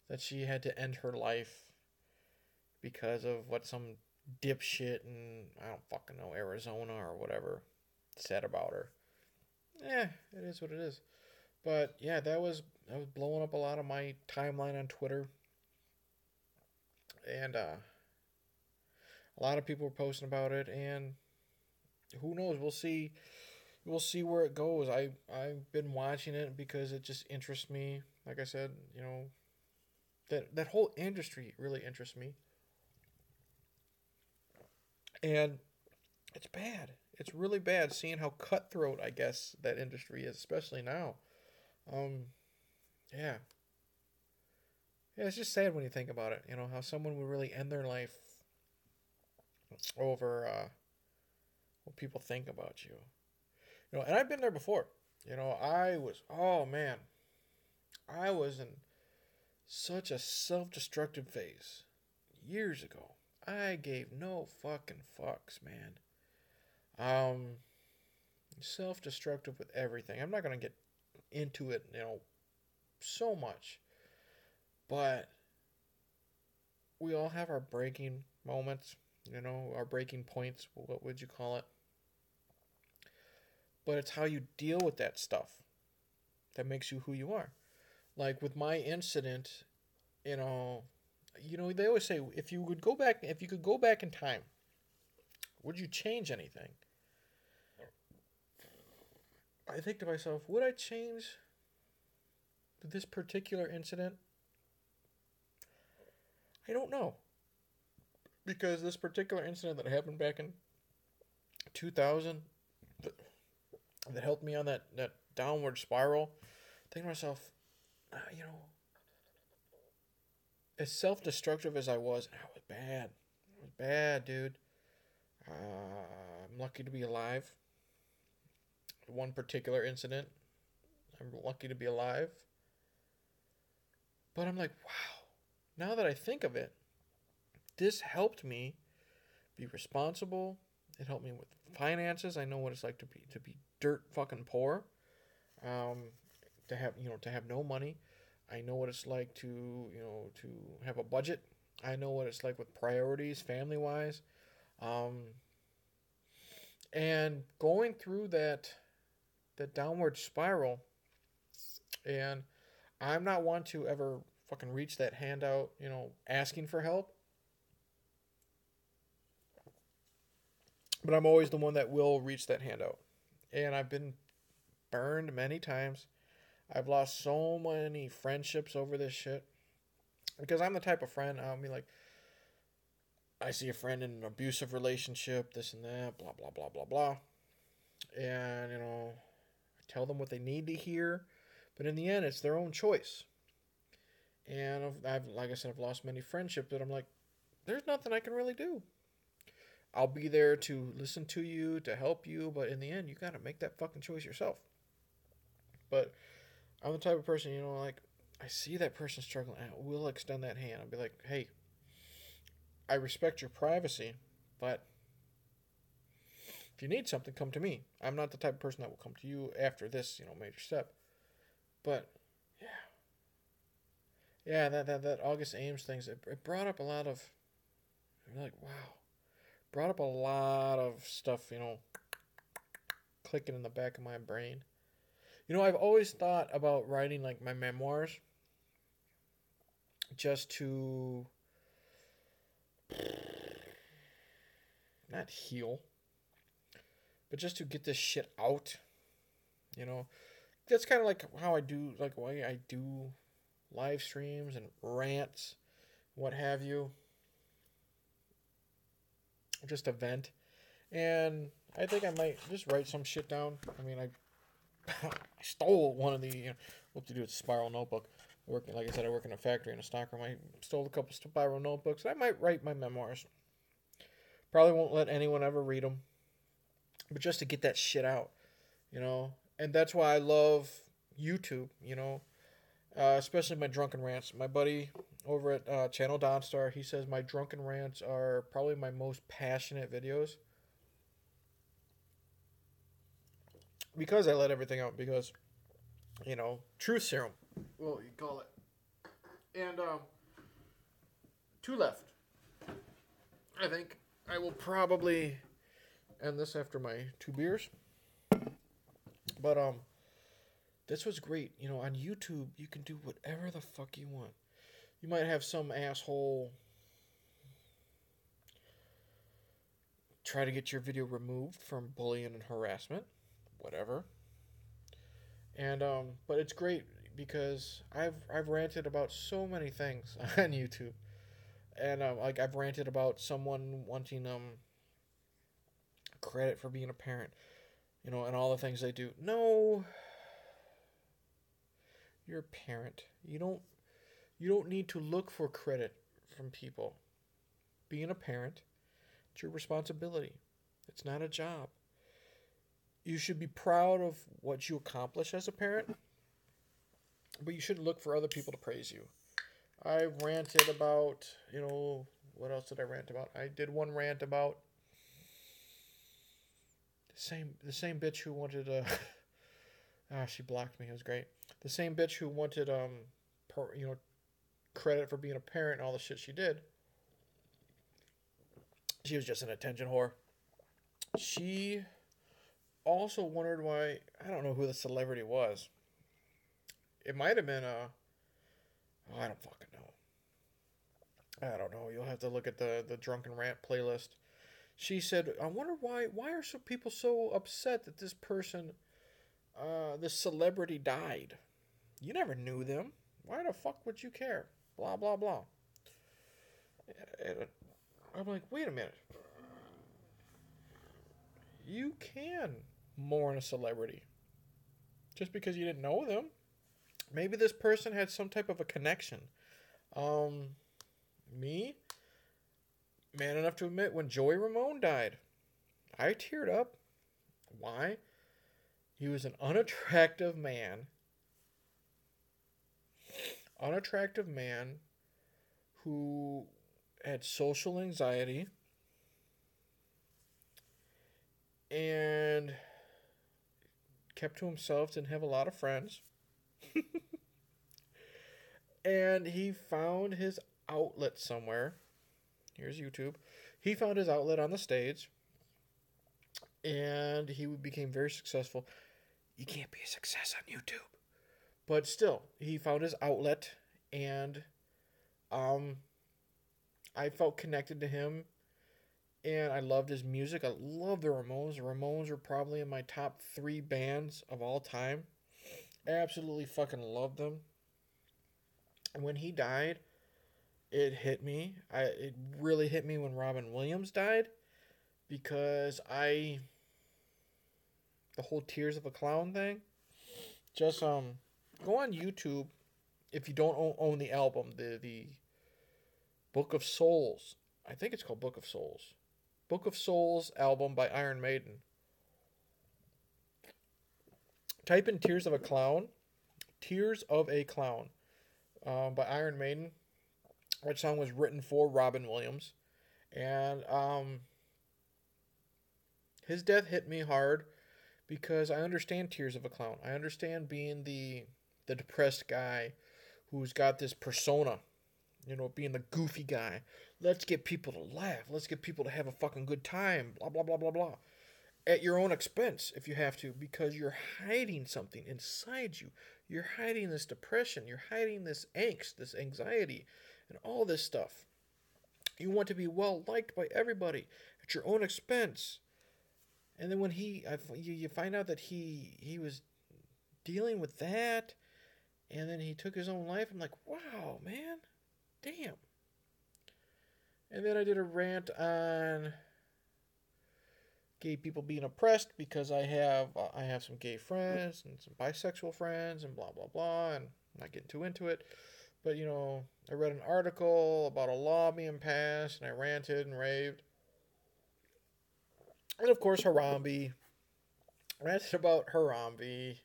that she had to end her life because of what some dipshit in, I don't fucking know, Arizona or whatever said about her. It is what it is. But yeah, that was blowing up a lot of my timeline on Twitter. And a lot of people were posting about it, and who knows, we'll see where it goes. I've been watching it because it just interests me. Like I said, that whole industry really interests me. And it's bad. It's really bad seeing how cutthroat, I guess, that industry is, especially now. Yeah. Yeah, it's just sad when you think about it. How someone would really end their life over what people think about you. And I've been there before. Oh man, I was in such a self-destructive phase years ago. I gave no fucking fucks, man. Self-destructive with everything. I'm not gonna get into it, so much. But we all have our breaking moments, our breaking points. What would you call it? But it's how you deal with that stuff that makes you who you are. Like with my incident, they always say if you could go back in time, would you change anything? I think to myself, would I change this particular incident? I don't know. Because this particular incident that happened back in 2000 that helped me on that downward spiral, I think to myself, as self-destructive as I was, it was bad. It was bad, dude. I'm lucky to be alive. One particular incident, I'm lucky to be alive. But I'm like, wow. Now that I think of it, this helped me be responsible. It helped me with finances. I know what it's like to be dirt fucking poor. To have no money. I know what it's like to have a budget. I know what it's like with priorities, family wise. And going through that that downward spiral. And I'm not one to ever fucking reach that hand out, asking for help. But I'm always the one that will reach that hand out. And I've been burned many times. I've lost so many friendships over this shit. Because I'm the type of friend, I'll be like, I see a friend in an abusive relationship, this and that, blah, blah, blah, blah, blah. And, I tell them what they need to hear. But in the end, it's their own choice. And like I said, I've lost many friendships, but I'm like, there's nothing I can really do. I'll be there to listen to you, to help you, but in the end, you got to make that fucking choice yourself. But I'm the type of person, like, I see that person struggling, I will extend that hand. I'll be like, hey, I respect your privacy, but if you need something, come to me. I'm not the type of person that will come to you after this, major step. But, yeah. Yeah, that August Ames thing, it brought up a lot of, like, wow. Brought up a lot of stuff, clicking in the back of my brain. I've always thought about writing, like, my memoirs just to not heal, but just to get this shit out. That's kind of like how I do, like, why I do live streams and rants, what have you. Just a vent. And I think I might just write some shit down. I mean, I stole one of the, what to do with Spiral Notebook. Like I said, I work in a factory in a stockroom. I stole a couple Spiral Notebooks. I might write my memoirs. Probably won't let anyone ever read them. But just to get that shit out, And that's why I love YouTube, especially my drunken rants. My buddy over at Channel Dawnstar, he says my drunken rants are probably my most passionate videos. Because I let everything out. Because, truth serum. Well, you call it. And, 2 left. I think I will probably end this after my 2 beers. But, this was great. On YouTube, you can do whatever the fuck you want. You might have some asshole try to get your video removed from bullying and harassment. Whatever. And, but it's great because I've ranted about so many things on YouTube. And, like, I've ranted about someone wanting, credit for being a parent. And all the things they do. No. You're a parent. You don't need to look for credit from people. Being a parent, it's your responsibility. It's not a job. You should be proud of what you accomplish as a parent, but you shouldn't look for other people to praise you. I ranted about, what else did I rant about? I did one rant about the same bitch who wanted she blocked me. It was great. The same bitch who wanted credit for being a parent and all the shit she did. She was just an attention whore. She also wondered why, I don't know who the celebrity was. It might have been I don't fucking know. I don't know. You'll have to look at the Drunken Rant playlist. She said, I wonder why are some people so upset that this person, this celebrity died? You never knew them. Why the fuck would you care? Blah, blah, blah. And I'm like, wait a minute. You can mourn a celebrity just because you didn't know them. Maybe this person had some type of a connection. Me, man enough to admit, when Joey Ramone died, I teared up. Why? He was an unattractive man. Unattractive man who had social anxiety and kept to himself, didn't have a lot of friends. And he found his outlet somewhere. Here's YouTube. He found his outlet on the stage. And he became very successful. you can't be a success on YouTube. But still, he found his outlet, and I felt connected to him, and I loved his music. I love the Ramones. The Ramones are probably in my top 3 bands of all time. Absolutely fucking loved them. And when he died, it hit me. It really hit me when Robin Williams died, because the whole Tears of a Clown thing. Just go on YouTube if you don't own the album, the Book of Souls. I think it's called Book of Souls. Book of Souls album by Iron Maiden. Type in Tears of a Clown. Tears of a Clown by Iron Maiden. Which song was written for Robin Williams. And his death hit me hard because I understand Tears of a Clown. I understand being the depressed guy who's got this persona. You know, being the goofy guy. Let's get people to laugh. Let's get people to have a fucking good time. Blah, blah, blah, blah, blah. At your own expense, if you have to, because you're hiding something inside you. You're hiding this depression. You're hiding this angst, this anxiety, and all this stuff. You want to be well liked by everybody at your own expense. And then when you find out that he was dealing with that, and then he took his own life, I'm like, wow, man. Damn. And then I did a rant on gay people being oppressed because I have some gay friends and some bisexual friends and blah, blah, blah, and I'm not getting too into it. But, you know, I read an article about a law being passed, and I ranted and raved. And, of course, Harambe. I ranted about Harambe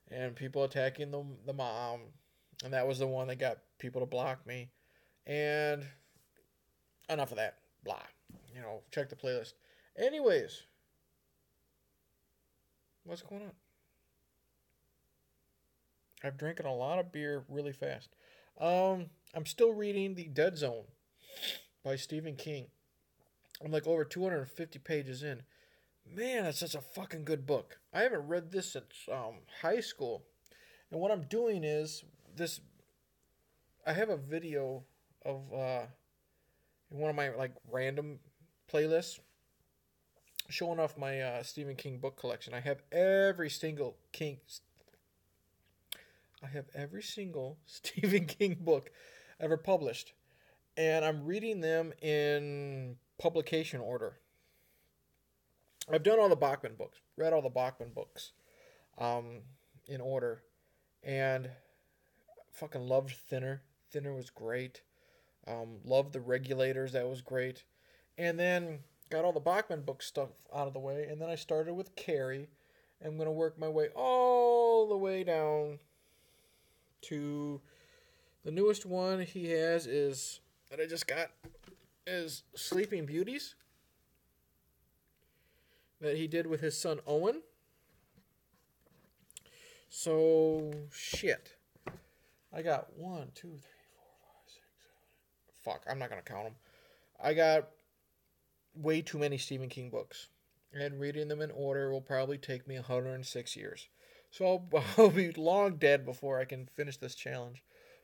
and people attacking the mom. And that was the one that got people to block me. And enough of that. Blah. You know, check the playlist. Anyways. What's going on? I've drinking a lot of beer really fast. I'm still reading The Dead Zone by Stephen King. I'm like over 250 pages in. Man, that's such a fucking good book. I haven't read this since high school. And what I'm doing is this. I have a video of in one of my like random playlists showing off my Stephen King book collection. I have every single Stephen King book ever published, and I'm reading them in publication order. I've done all the Bachman books, read all the Bachman books in order, and fucking loved Thinner. Thinner was great. Loved The Regulators. That was great. And then got all the Bachman book stuff out of the way, and then I started with Carrie. I'm going to work my way all the way down to the newest one he has is that I just got is Sleeping Beauties that he did with his son Owen. So shit. I got 1, 2, 3, 4, 5, 6, 7. Fuck, I'm not gonna count them. I got way too many Stephen King books, and reading them in order will probably take me 106 years. So I'll be long dead before I can finish this challenge.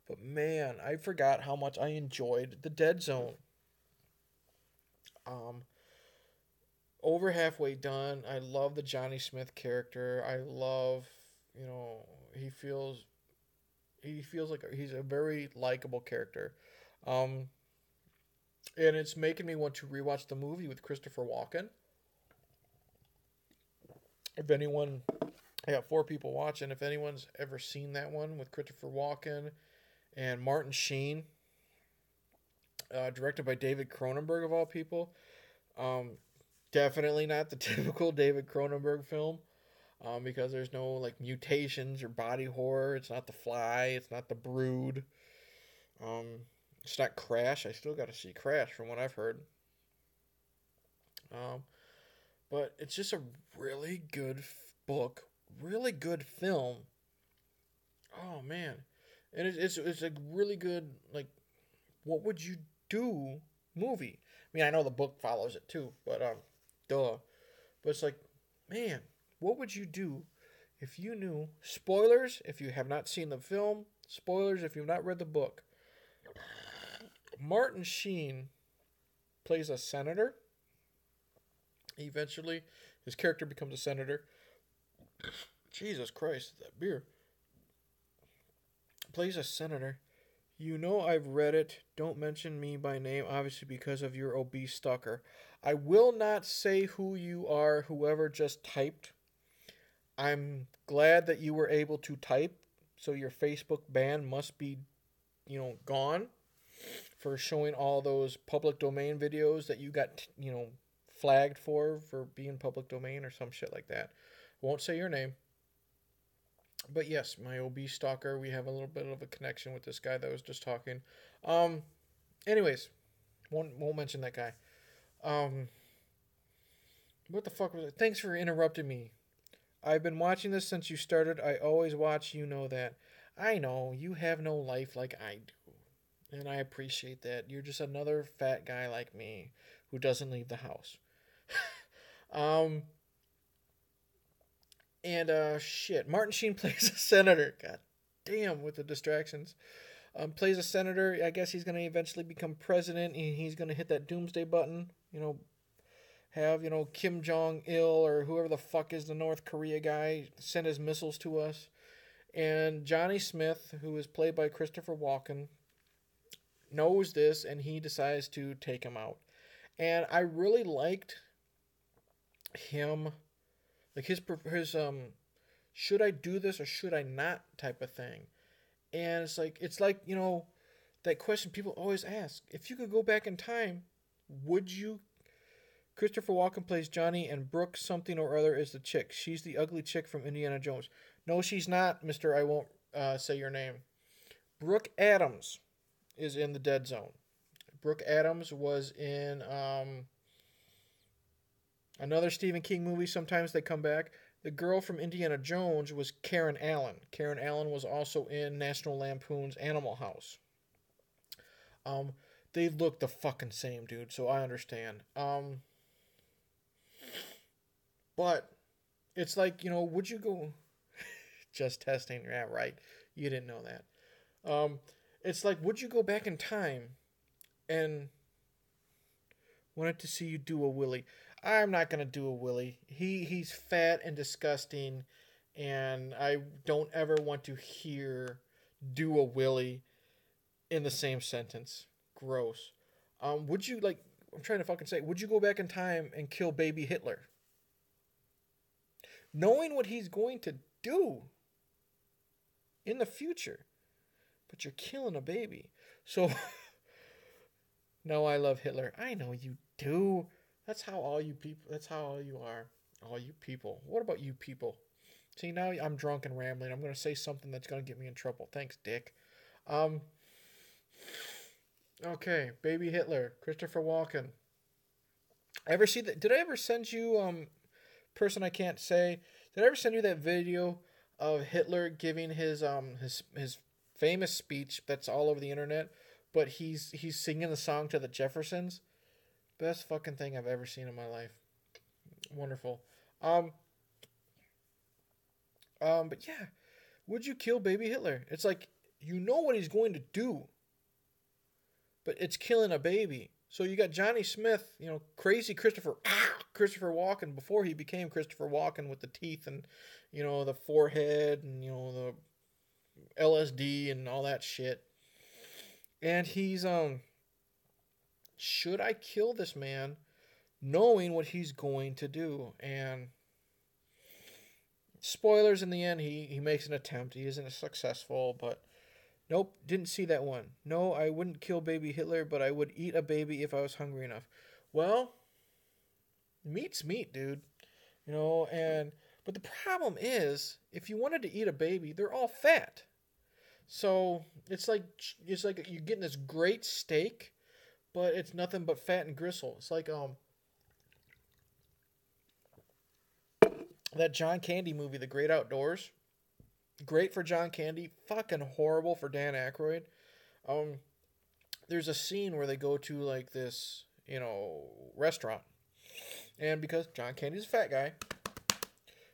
But man, I forgot how much I enjoyed The Dead Zone. Over halfway done. I love the Johnny Smith character. I love, you know, he feels like he's a very likable character. And it's making me want to rewatch the movie with Christopher Walken. If anyone, I got 4 people watching. If anyone's ever seen that one with Christopher Walken and Martin Sheen, directed by David Cronenberg of all people, definitely not the typical David Cronenberg film, because there's no like mutations or body horror. It's not The Fly. It's not The Brood. It's not Crash. I still got to see Crash from what I've heard. But it's just a really good book, really good film. Oh man, and it's a really good like, what would you do movie. I mean, I know the book follows it too, but duh. But it's like, man, what would you do if you knew, spoilers if you have not seen the film, spoilers if you've not read the book. Martin Sheen plays a senator. Eventually, his character becomes a senator. Jesus Christ, that beer. Plays a senator. You know I've read it. Don't mention me by name, obviously because of your obese stalker. I will not say who you are, whoever just typed. I'm glad that you were able to type, so your Facebook ban must be, gone for showing all those public domain videos that you got, flagged for being public domain or some shit like that. Won't say your name. But yes, my obese stalker, we have a little bit of a connection with this guy that was just talking. Anyways, won't mention that guy. What the fuck was it? Thanks for interrupting me. I've been watching this since you started. I always watch, you know that. I know, you have no life like I do. And I appreciate that. You're just another fat guy like me who doesn't leave the house. Shit. Martin Sheen plays a senator. God damn, with the distractions. Plays a senator. I guess he's going to eventually become president, and he's going to hit that doomsday button. Have, Kim Jong-il or whoever the fuck is the North Korea guy send his missiles to us. And Johnny Smith, who is played by Christopher Walken, knows this, and he decides to take him out. And I really liked him, like his should I do this or should I not type of thing. And it's like that question people always ask. If you could go back in time, would you? Christopher Walken plays Johnny, and Brooke something or other is the chick. She's the ugly chick from Indiana Jones. No, she's not, Mr. I won't say your name. Brooke Adams is in the Dead Zone. Brooke Adams was in another Stephen King movie. Sometimes they come back. The girl from Indiana Jones was Karen Allen. Karen Allen was also in National Lampoon's Animal House. They look the fucking same, dude, so I understand. But it's like, would you go... Just testing. Yeah, right. You didn't know that. It's like, would you go back in time and wanted to see you do a Willy? I'm not going to do a Willy. He's fat and disgusting, and I don't ever want to hear do a Willy in the same sentence. Gross. Would you, I'm trying to fucking say, would you go back in time and kill baby Hitler? Knowing what he's going to do in the future, but you're killing a baby. So, no, I love Hitler. I know you do. That's how all you are. All you people. What about you people? See, now I'm drunk and rambling. I'm going to say something that's going to get me in trouble. Thanks, Dick. Okay, baby Hitler, Christopher Walken. Ever see that? Did I ever send you, person I can't say, did I ever send you that video of Hitler giving his famous speech that's all over the internet, but he's singing the song to the Jeffersons? Best fucking thing I've ever seen in my life. Wonderful. But yeah, would you kill baby Hitler? It's like, you know what he's going to do, but it's killing a baby. So you got Johnny Smith, crazy Christopher Walken before he became Christopher Walken with the teeth and, the forehead and, the LSD and all that shit. And he's, should I kill this man knowing what he's going to do? And spoilers, in the end, he makes an attempt. He isn't successful, but nope, didn't see that one. No, I wouldn't kill baby Hitler, but I would eat a baby if I was hungry enough. Well, meat's meat, dude. But the problem is, if you wanted to eat a baby, they're all fat. So it's like you're getting this great steak, but it's nothing but fat and gristle. It's like that John Candy movie, The Great Outdoors. Great for John Candy, fucking horrible for Dan Aykroyd. There's a scene where they go to this, restaurant. And because John Candy's a fat guy,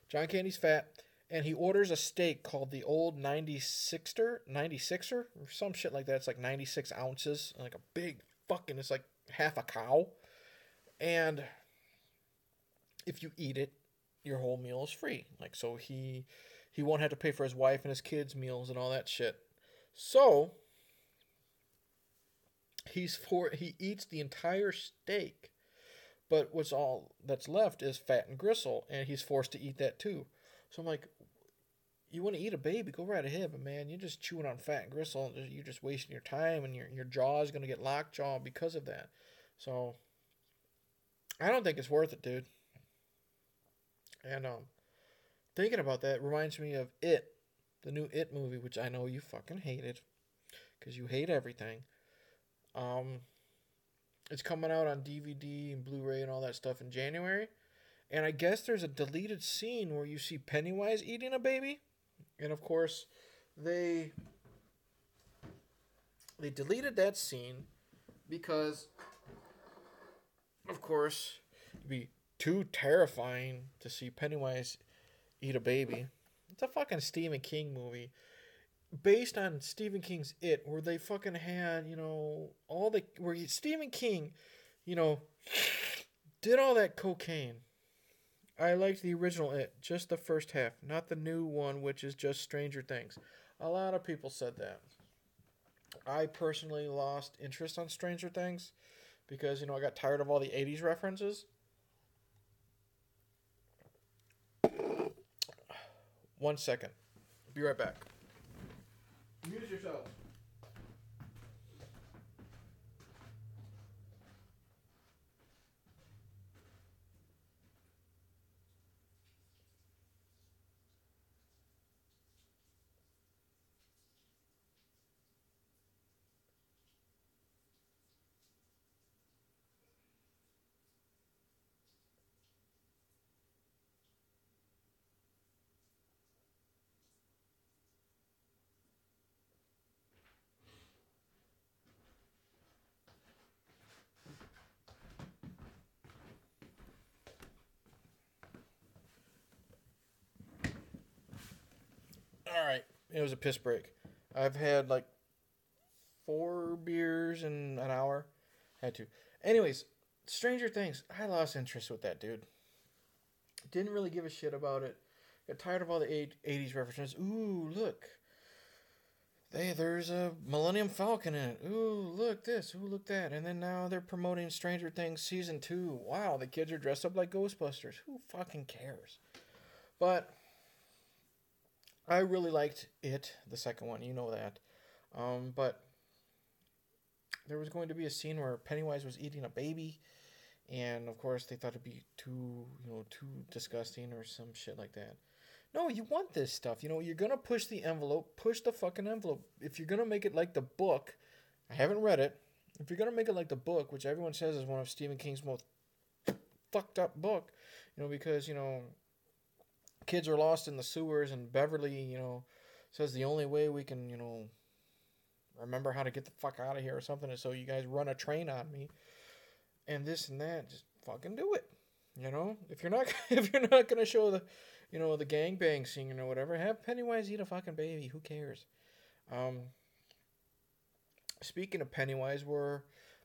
John Candy's fat, and he orders a steak called the old 96er, or some shit like that. It's like 96 ounces, like a big fucking, it's like half a cow. And if you eat it, your whole meal is free. Like, so he won't have to pay for his wife and his kids' meals and all that shit. So he eats the entire steak, but what's all that's left is fat and gristle, and he's forced to eat that too. So I'm like, you want to eat a baby, go right ahead, but man, you're just chewing on fat and gristle. You're just wasting your time, and your jaw is gonna get lockjaw because of that. So I don't think it's worth it, dude. And thinking about that reminds me of It, the new It movie, which I know you fucking hated because you hate everything. Um, it's coming out on DVD and Blu-ray and all that stuff in January, and I guess there's a deleted scene where you see Pennywise eating a baby, and of course, they deleted that scene because, of course, it'd be too terrifying to see Pennywise eat a baby. It's a fucking Stephen King movie based on Stephen King's It, where they fucking had, where Stephen King, you know, did all that cocaine. I liked the original It, just the first half, not the new one, which is just Stranger Things. A lot of people said that. I personally lost interest on Stranger Things because, I got tired of all the 80s references. One second. Be right back. Amuse yourselves. All right. It was a piss break. I've had like 4 beers in an hour. Had to. Anyways, Stranger Things. I lost interest with that, dude. Didn't really give a shit about it. Got tired of all the 80s references. Ooh, look. There's a Millennium Falcon in it. Ooh, look this. Ooh, look that. And then now they're promoting Stranger Things Season 2. Wow, the kids are dressed up like Ghostbusters. Who fucking cares? But I really liked it, the second one. You know that. But there was going to be a scene where Pennywise was eating a baby, and of course they thought it'd be too disgusting or some shit like that. No, you want this stuff. You're gonna push the envelope, push the fucking envelope. If you're gonna make it like the book, I haven't read it. If you're gonna make it like the book, which everyone says is one of Stephen King's most fucked up book, because kids are lost in the sewers, and Beverly, says the only way we can, remember how to get the fuck out of here or something is so you guys run a train on me, and this and that. Just fucking do it. If you're not if you're not gonna show the the gangbang scene or whatever, have Pennywise eat a fucking baby. Who cares? Speaking of Pennywise, my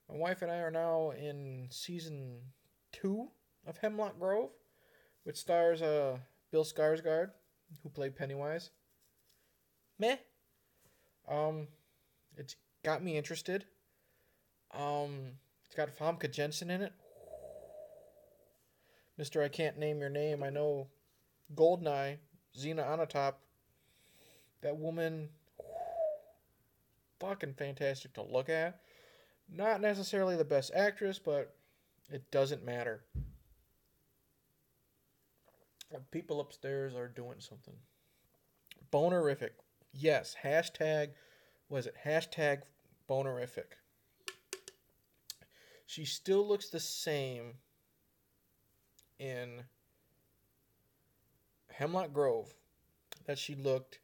wife and I are now in season 2 of Hemlock Grove, which stars Bill Skarsgård, who played Pennywise. Meh. It's got me interested. It's got Famke Jensen in it. Mr. I Can't Name Your Name. I know Goldeneye, Xena Onatopp. That woman, fucking fantastic to look at. Not necessarily the best actress, but it doesn't matter. People upstairs are doing something. Bonerific. Yes, hashtag bonerific. She still looks the same in Hemlock Grove that she looked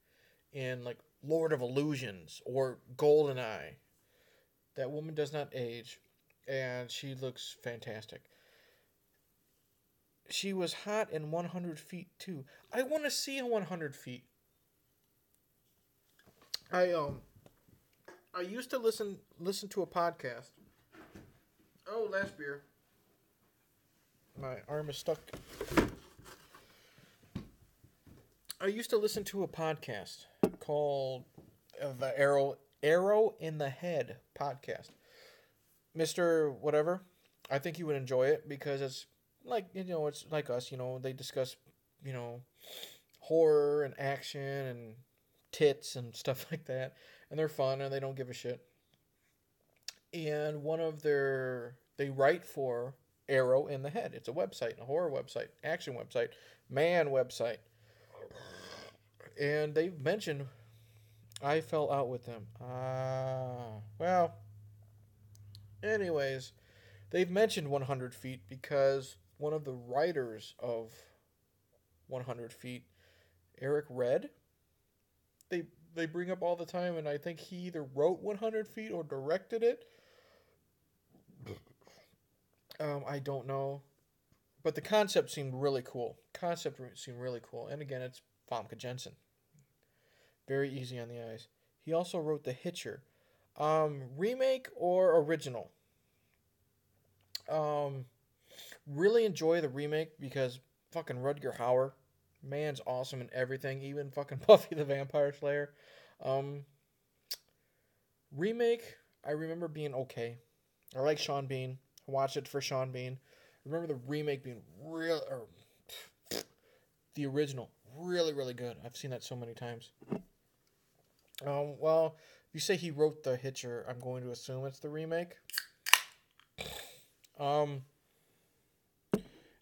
in like Lord of Illusions or Goldeneye. That woman does not age, and she looks fantastic. she was hot in 100 Feet too. I want to see 100 Feet. I used to listen to a podcast. Oh, last beer. My arm is stuck. I used to listen to a podcast called the Arrow in the Head podcast. Mr. Whatever, I think you would enjoy it because it's like, it's like us, they discuss, horror and action and tits and stuff like that. And they're fun and they don't give a shit. And they write for Arrow in the Head. It's a website, a horror website, action website, man website. And they've mentioned I fell out with them. Well, anyways, they've mentioned 100 Feet because one of the writers of 100 Feet, Eric Red, they bring up all the time, and I think he either wrote 100 Feet or directed it. I don't know. But the concept seemed really cool. And again, it's Famke Janssen. Very easy on the eyes. He also wrote The Hitcher. Remake or original? Really enjoy the remake because fucking Rutger Hauer, man's awesome in everything, even fucking Buffy the Vampire Slayer. Remake, I remember being okay. I like Sean Bean. I watched it for Sean Bean. I remember the remake being the original, really, really good. I've seen that so many times. Well, if you say he wrote The Hitcher, I'm going to assume it's the remake. Again,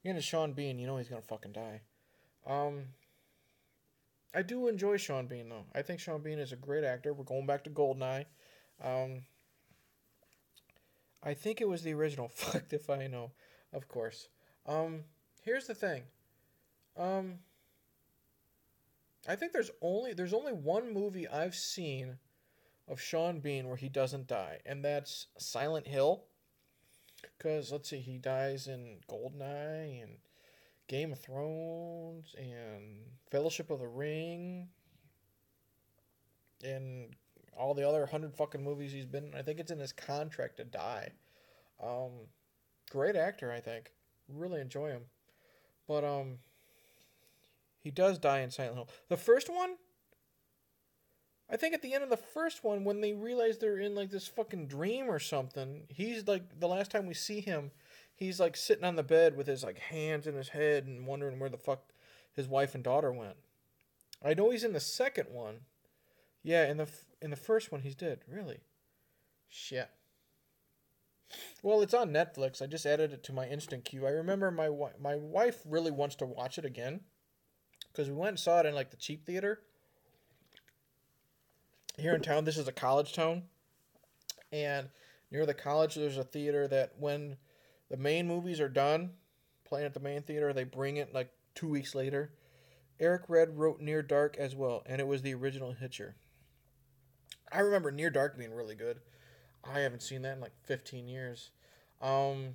it's Sean Bean. You know he's gonna fucking die. I do enjoy Sean Bean, though. I think Sean Bean is a great actor. We're going back to Goldeneye. I think it was the original. Fucked if I know. Of course. Here's the thing. I think there's only one movie I've seen of Sean Bean where he doesn't die, and that's Silent Hill. Because, let's see, he dies in Goldeneye and Game of Thrones and Fellowship of the Ring and all the other 100 fucking movies he's been in. I think it's in his contract to die. Great actor, I think. Really enjoy him. But, he does die in Silent Hill. The first one, I think at the end of the first one, when they realize they're in, like, this fucking dream or something, he's, like, the last time we see him, he's, like, sitting on the bed with his, like, hands in his head and wondering where the fuck his wife and daughter went. I know he's in the second one. Yeah, in the first one, he's dead. Really? Shit. Well, it's on Netflix. I just added it to my instant queue. I remember my wife really wants to watch it again because we went and saw it in, like, the cheap theater here in town. This is a college town, and near the college there's a theater that when the main movies are done playing at the main theater, they bring it like 2 weeks later. Eric Red wrote Near Dark as well, and it was the original Hitcher. I remember Near Dark being really good. I haven't seen that in like 15 years. Love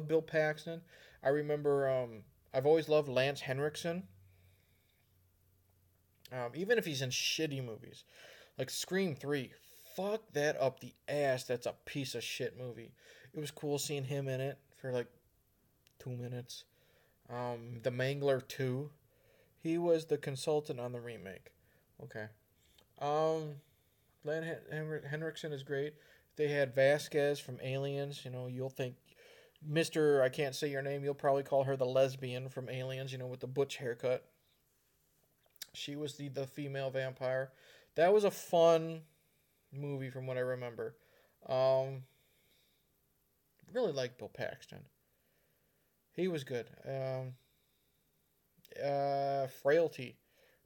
Bill Paxton. I remember I've always loved Lance Henriksen. Even if he's in shitty movies. Like Scream 3. Fuck that up the ass. That's a piece of shit movie. It was cool seeing him in it for like 2 minutes. The Mangler 2. He was the consultant on the remake. Okay. Lance Henriksen is great. They had Vasquez from Aliens. You know, you'll think Mr. I can't say your name. You'll probably call her the lesbian from Aliens, you know, with the butch haircut. She was the female vampire. That was a fun movie from what I remember. Really liked Bill Paxton. He was good. Frailty.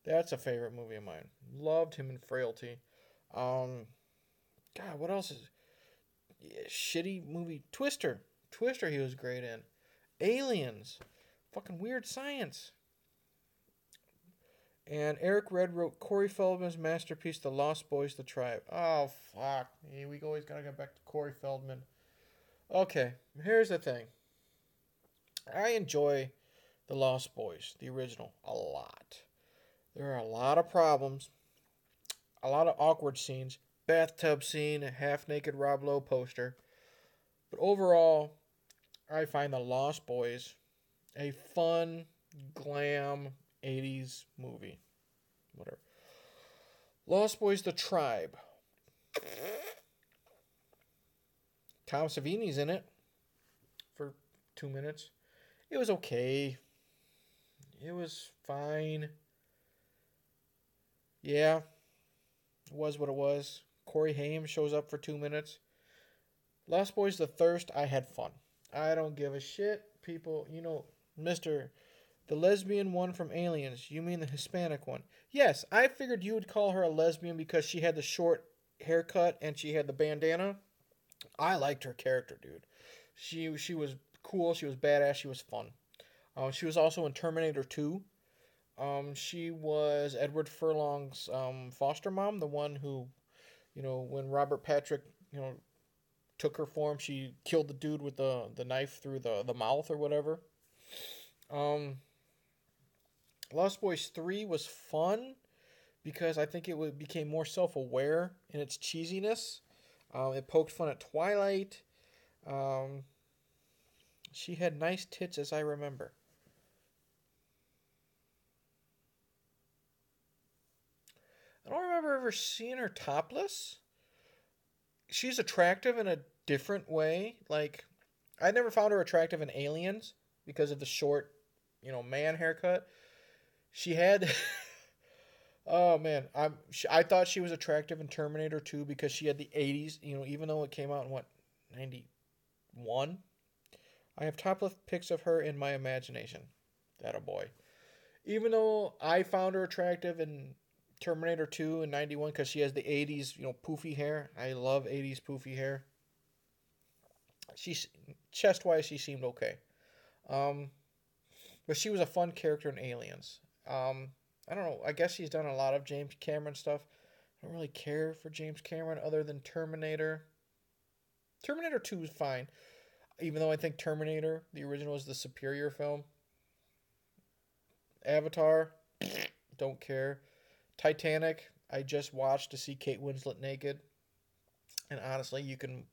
That's a favorite movie of mine. Loved him in Frailty. God, what else is... shitty movie? Twister. Twister he was great in. Aliens. Fucking Weird Science. And Eric Red wrote Corey Feldman's masterpiece, The Lost Boys, The Tribe. Oh, fuck me. We always gotta get back to Corey Feldman. Okay, here's the thing. I enjoy The Lost Boys, the original, a lot. There are a lot of problems, a lot of awkward scenes, bathtub scene, a half naked Rob Lowe poster. But overall, I find The Lost Boys a fun, glam 80s movie. Whatever. Lost Boys The Tribe. Tom Savini's in it for 2 minutes. It was okay. It was fine. Yeah, it was what it was. Corey Haim shows up for 2 minutes. Lost Boys The Thirst, I had fun. I don't give a shit. People, Mr. The lesbian one from Aliens. You mean the Hispanic one? Yes, I figured you would call her a lesbian because she had the short haircut and she had the bandana. I liked her character, dude. She was cool. She was badass. She was fun. She was also in Terminator 2. She was Edward Furlong's foster mom, the one who, when Robert Patrick, took her for him, she killed the dude with the knife through the mouth or whatever. Lost Boys 3 was fun because I think it became more self-aware in its cheesiness. It poked fun at Twilight. She had nice tits, as I remember. I don't remember ever seeing her topless. She's attractive in a different way. Like, I never found her attractive in Aliens because of the short, man haircut. She had... Oh man, I thought she was attractive in Terminator 2 because she had the 80s, even though it came out in 91. I have topless pics of her in my imagination. That a boy. Even though I found her attractive in Terminator 2 in 91 because she has the 80s, poofy hair. I love 80s poofy hair. She's chest wise, she seemed okay. But she was a fun character in Aliens. I don't know. I guess she's done a lot of James Cameron stuff. I don't really care for James Cameron other than Terminator. Terminator 2 is fine. Even though I think Terminator, the original, is the superior film. Avatar, don't care. Titanic, I just watched to see Kate Winslet naked. And honestly, you can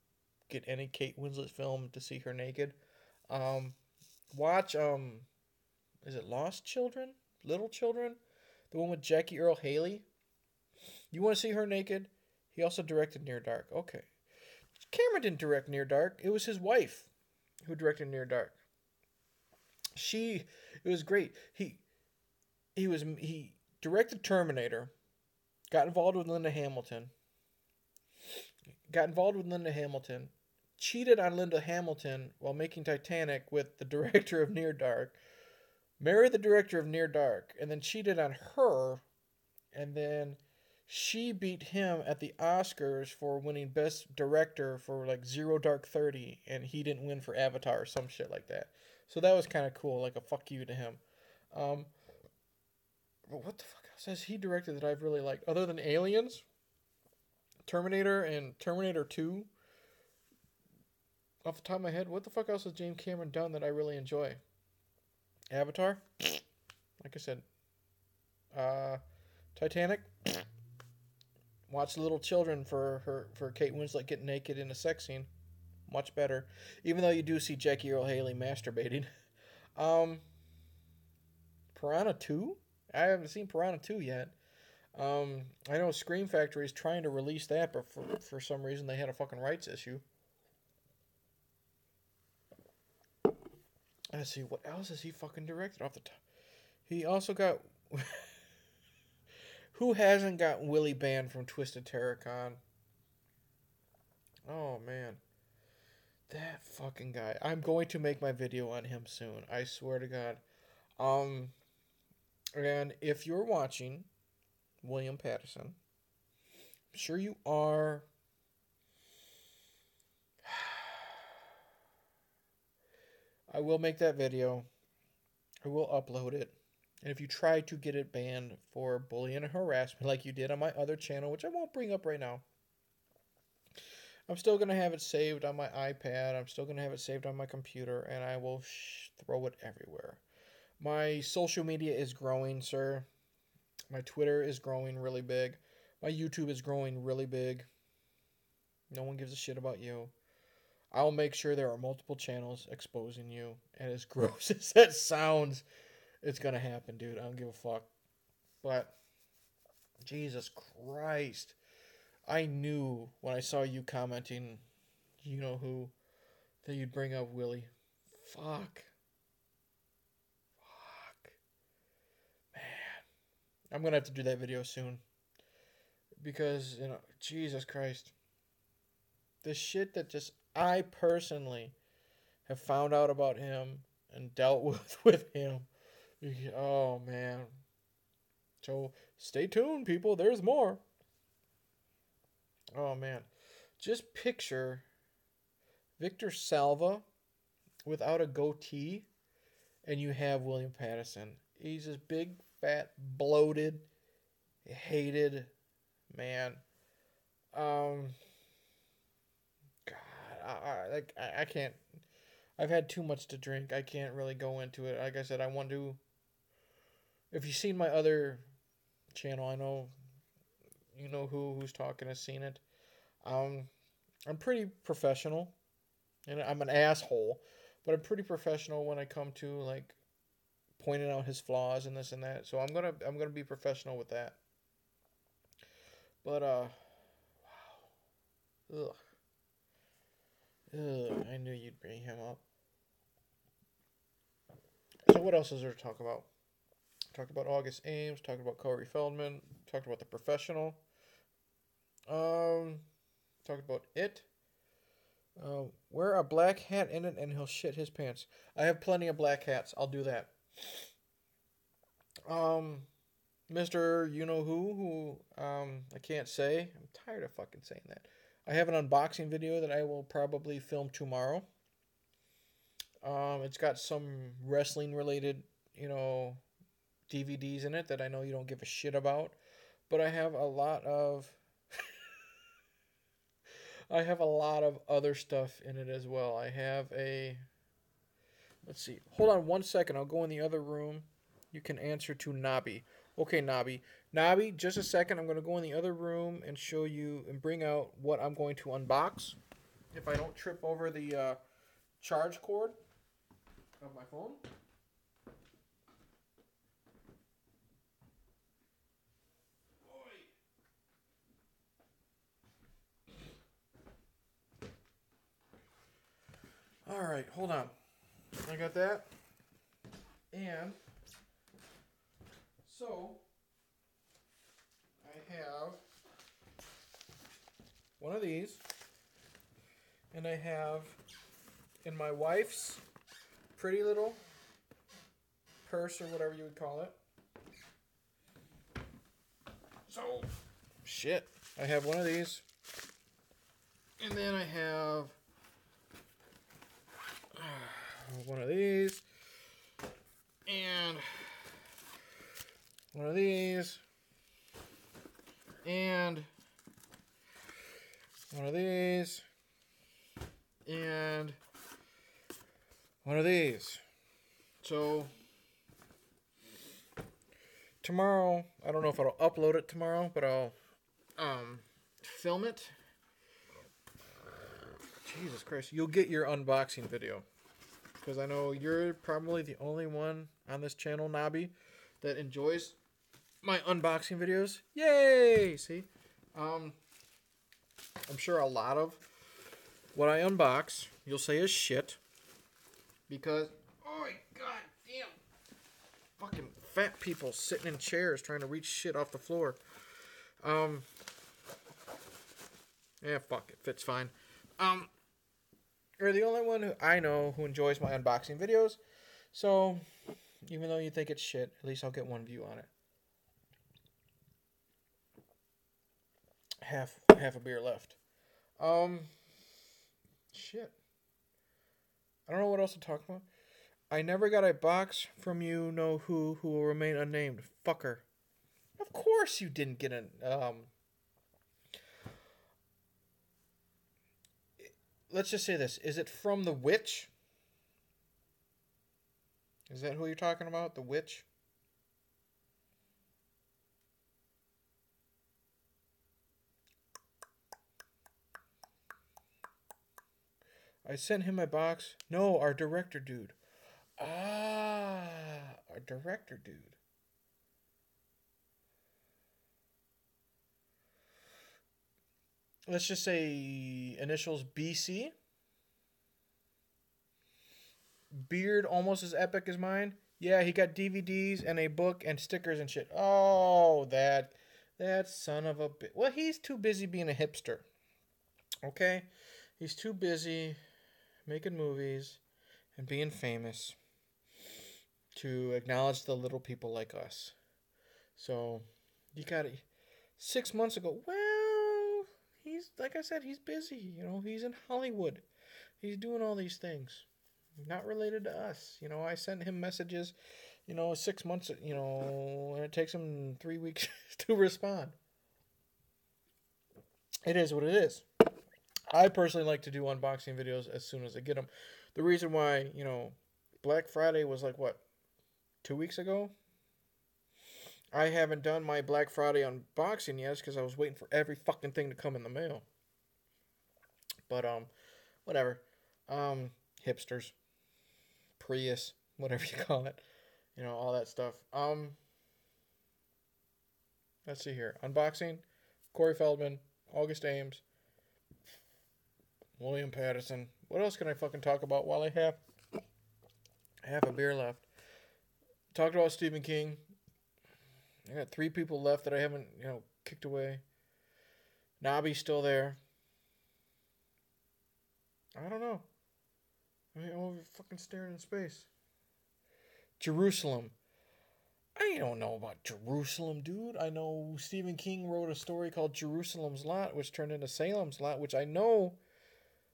get any Kate Winslet film to see her naked. Watch, is it Lost Children? Little Children? The one with Jackie Earle Haley. You want to see her naked? He also directed Near Dark. Okay. Cameron didn't direct Near Dark. It was his wife who directed Near Dark. It was great. He directed Terminator, got involved with Linda Hamilton, cheated on Linda Hamilton while making Titanic with the director of Near Dark, married the director of Near Dark, and then cheated on her, and then she beat him at the Oscars for winning Best Director for like Zero Dark 30, and he didn't win for Avatar or some shit like that. So that was kind of cool, like a fuck you to him. What the fuck else has he directed that I've really liked? Other than Aliens, Terminator, and Terminator 2? Off the top of my head, what the fuck else has James Cameron done that I really enjoy? Avatar? Like I said. Titanic? Watch Little Children for Kate Winslet getting naked in a sex scene. Much better. Even though you do see Jackie Earle Haley masturbating. Piranha 2? I haven't seen Piranha 2 yet. I know Scream Factory is trying to release that, but for some reason they had a fucking rights issue. Let's see, what else has he fucking directed off the top? He also got... Who hasn't got Willie Band from Twisted Terracon? Oh, man. That fucking guy. I'm going to make my video on him soon. I swear to God. And if you're watching William Patterson, I'm sure you are. I will make that video. I will upload it. And if you try to get it banned for bullying and harassment like you did on my other channel, which I won't bring up right now, I'm still going to have it saved on my iPad. I'm still going to have it saved on my computer, and I will throw it everywhere. My social media is growing, sir. My Twitter is growing really big. My YouTube is growing really big. No one gives a shit about you. I'll make sure there are multiple channels exposing you. And as gross as that sounds, it's going to happen, dude. I don't give a fuck. But, Jesus Christ. I knew when I saw you commenting, you know who, that you'd bring up Willie. Fuck. Man. I'm going to have to do that video soon. Because, Jesus Christ. The shit that just I personally have found out about him and dealt with him. Oh, man. So, stay tuned, people. There's more. Oh, man. Just picture Victor Salva without a goatee, and you have William Patterson. He's this big, fat, bloated, hated man. God, I can't. I've had too much to drink. I can't really go into it. Like I said, I want to. If you've seen my other channel, I know you know who's talking has seen it. I'm pretty professional, and I'm an asshole, but I'm pretty professional when I come to like pointing out his flaws and this and that. So I'm gonna be professional with that. But wow, ugh, I knew you'd bring him up. So what else is there to talk about? Talked about August Ames. Talked about Corey Feldman. Talked about The Professional. Talked about It. Wear a black hat in it and he'll shit his pants. I have plenty of black hats. I'll do that. Mr. You know who I can't say. I'm tired of fucking saying that. I have an unboxing video that I will probably film tomorrow. It's got some wrestling related, DVDs in it that I know you don't give a shit about, but I have a lot of other stuff in it as well. I have let's see. Hold on one second. I'll go in the other room. You can answer to Nobby. Okay, Nobby. Nobby, just a second. I'm going to go in the other room and show you and bring out what I'm going to unbox. If I don't trip over the charge cord of my phone. All right, hold on. I got that. And so I have one of these, and I have in my wife's pretty little purse or whatever you would call it. So, shit. I have one of these, and then I have one of these, and one of these, and one of these, and one of these. So tomorrow, I don't know if I'll upload it tomorrow, but I'll film it. Jesus Christ, you'll get your unboxing video. Because I know you're probably the only one on this channel, Nobby, that enjoys my unboxing videos. Yay! See? I'm sure a lot of what I unbox, you'll say is shit. Because, oh my god damn. Fucking fat people sitting in chairs trying to reach shit off the floor. Yeah, fuck it. Fits fine. You're the only one who I know who enjoys my unboxing videos. So, even though you think it's shit, at least I'll get one view on it. Half a beer left. Shit. I don't know what else to talk about. I never got a box from you know who will remain unnamed. Fucker. Of course you didn't get an let's just say this. Is it from The Witch? Is that who you're talking about? The Witch? I sent him my box. No, our director dude. Ah, our director dude. Let's just say initials BC. Beard almost as epic as mine. Yeah, he got DVDs and a book and stickers and shit. Oh, that son of a bitch. Well, he's too busy being a hipster. Okay? He's too busy making movies and being famous to acknowledge the little people like us. So, you got it. 6 months ago, well, he's, like I said, he's busy. You know, he's in Hollywood. He's doing all these things. Not related to us. You know, I sent him messages, 6 months, and it takes him 3 weeks to respond. It is what it is. I personally like to do unboxing videos as soon as I get them. The reason why, Black Friday was like, what, 2 weeks ago? I haven't done my Black Friday unboxing yet because I was waiting for every fucking thing to come in the mail. But, whatever. Hipsters. Prius. Whatever you call it. All that stuff. Let's see here. Unboxing. Corey Feldman. August Ames. William Patterson. What else can I fucking talk about while I have half a beer left? Talked about Stephen King. I got 3 people left that I haven't, kicked away. Nobby's still there. I don't know. I mean, I'm over fucking staring in space. Jerusalem. I don't know about Jerusalem, dude. I know Stephen King wrote a story called Jerusalem's Lot, which turned into Salem's Lot, which I know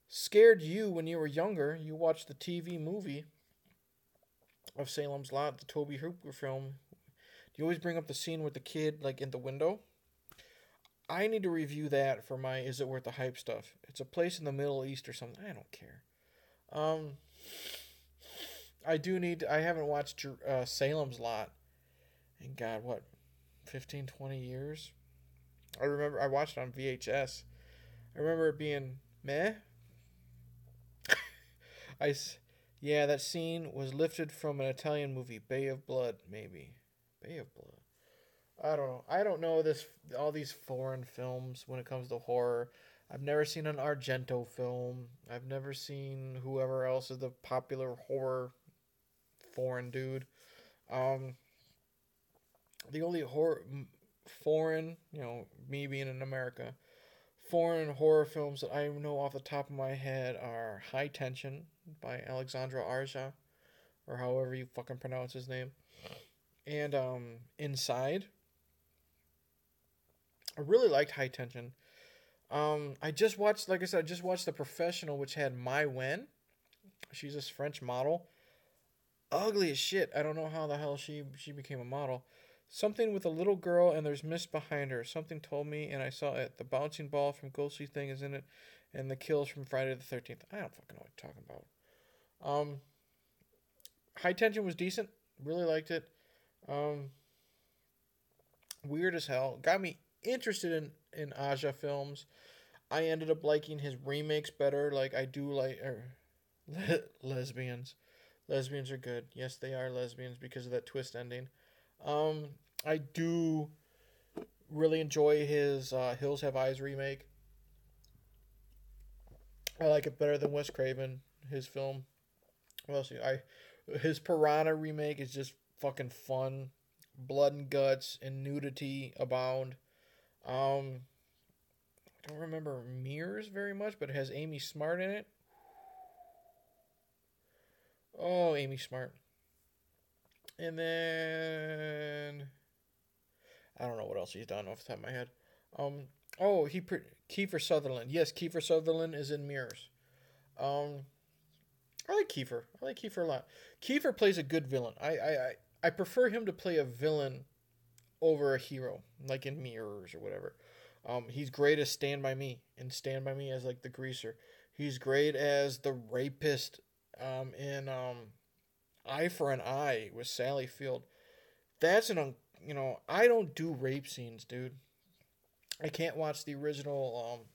scared you when you were younger. You watched the TV movie of Salem's Lot, the Tobe Hooper film. You always bring up the scene with the kid, like, in the window. I need to review that for my Is It Worth the Hype stuff. It's a place in the Middle East or something. I don't care. I haven't watched Salem's Lot in, God, what, 15, 20 years? I remember I watched it on VHS. I remember it being meh. Yeah, that scene was lifted from an Italian movie, Bay of Blood, maybe. Bay of Blood. I don't know. I don't know all these foreign films when it comes to horror. I've never seen an Argento film. I've never seen whoever else is the popular horror foreign dude. The only foreign, me being in America, foreign horror films that I know off the top of my head are High Tension by Alexandre Aja, or however you fucking pronounce his name, and Inside. I really liked High Tension. I just watched, like I said, The Professional, which had Mai Wen. She's this French model. Ugly as shit. I don't know how the hell she became a model. Something with a little girl and there's mist behind her. Something told me and I saw it. The bouncing ball from Ghostly Thing is in it. And the kills from Friday the 13th. I don't fucking know what you're talking about. High Tension was decent. Really liked it. Weird as hell. Got me interested in Aja films. I ended up liking his remakes better. Like I do like Lesbians. Lesbians are good. Yes, they are lesbians because of that twist ending. I do really enjoy his Hills Have Eyes remake. I like it better than Wes Craven, his film. What else? His Piranha remake is just fucking fun. Blood and guts and nudity abound. I don't remember Mirrors very much, but it has Amy Smart in it. Oh, Amy Smart. And then I don't know what else he's done off the top of my head. Kiefer Sutherland. Yes, Kiefer Sutherland is in Mirrors. I like Kiefer. I like Kiefer a lot. Kiefer plays a good villain. I prefer him to play a villain over a hero, like in Mirrors or whatever. He's great as Stand By Me, and Stand By Me as like the greaser. He's great as the rapist in Eye for an Eye with Sally Field. That's I don't do rape scenes, dude. I can't watch the original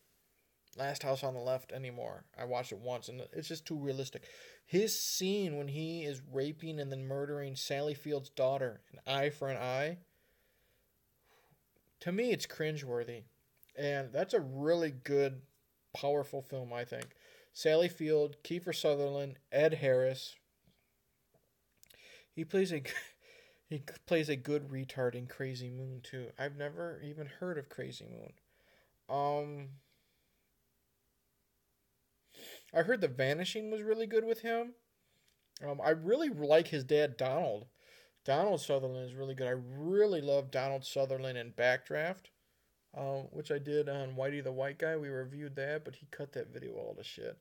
Last House on the Left anymore. I watched it once and it's just too realistic. His scene when he is raping and then murdering Sally Field's daughter, an eye for an eye, to me it's cringeworthy. And that's a really good, powerful film, I think. Sally Field, Kiefer Sutherland, Ed Harris. He plays a he plays a good retard in Crazy Moon too. I've never even heard of Crazy Moon. I heard The Vanishing was really good with him. I really like his dad Donald. Donald Sutherland is really good. I really love Donald Sutherland in Backdraft, which I did on Whitey the White Guy. We reviewed that, but he cut that video all to shit.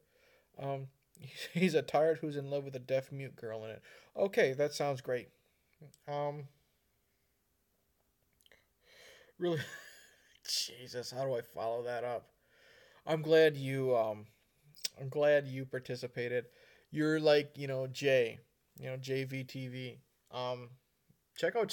Um, he's a tired who's in love with a deaf mute girl in it. Okay, that sounds great. Um, really, Jesus, how do I follow that up? I'm glad you I'm glad you participated. You're like, Jay, JVTV. Um, check out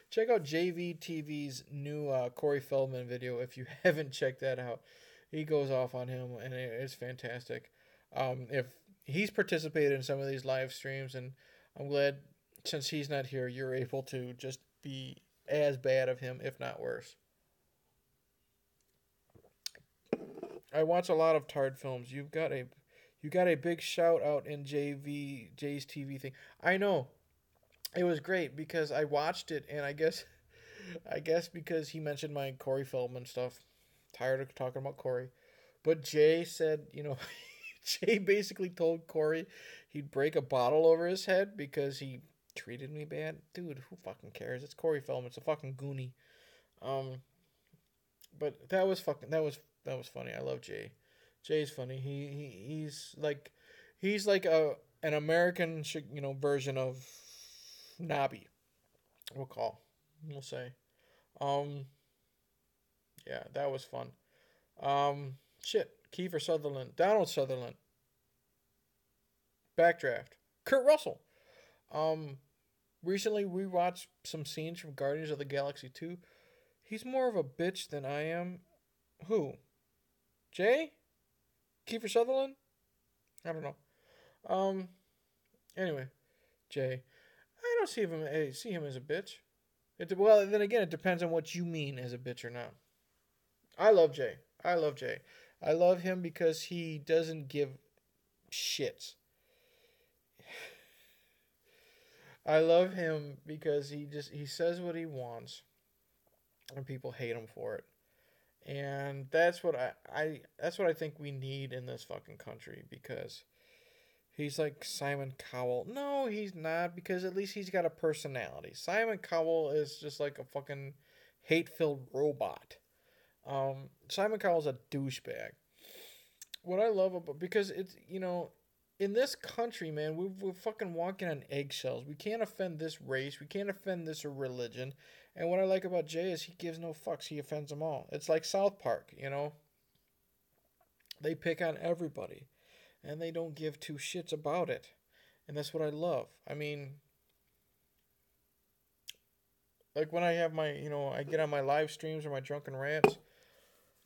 check out JVTV's new Corey Feldman video if you haven't checked that out. He goes off on him and it's fantastic. If he's participated in some of these live streams, and I'm glad since he's not here, you're able to just be as bad of him, if not worse. I watch a lot of Tard films. You got a big shout out in Jay's TV thing. I know. It was great because I watched it and I guess because he mentioned my Corey Feldman stuff. Tired of talking about Corey. But Jay said, Jay basically told Corey he'd break a bottle over his head because he treated me bad. Dude, who fucking cares? It's Corey Feldman. It's a fucking goonie. Um, but that was funny. I love Jay. Jay's funny. He's like a an American version of Nobby. We'll call. We'll say. Um yeah, that was fun. Shit. Kiefer Sutherland, Donald Sutherland, Backdraft, Kurt Russell. Um Recently we watched some scenes from Guardians of the Galaxy 2. He's more of a bitch than I am. Who? Jay? Kiefer Sutherland? I don't know. Um. Anyway, Jay. I don't see him as a bitch. Well, then again, it depends on what you mean as a bitch or not. I love Jay. I love Jay. I love him because he doesn't give shits. I love him because he says what he wants, and people hate him for it. And that's what that's what I think we need in this fucking country because he's like Simon Cowell. No, he's not because at least he's got a personality. Simon Cowell is just like a fucking hate-filled robot. Simon Cowell's a douchebag. What I love about because it's in this country, man, we're fucking walking on eggshells. We can't offend this race. We can't offend this religion. And what I like about Jay is he gives no fucks. He offends them all. It's like South Park. They pick on everybody, and they don't give two shits about it. And that's what I love. I mean, like when I have I get on my live streams or my drunken rants,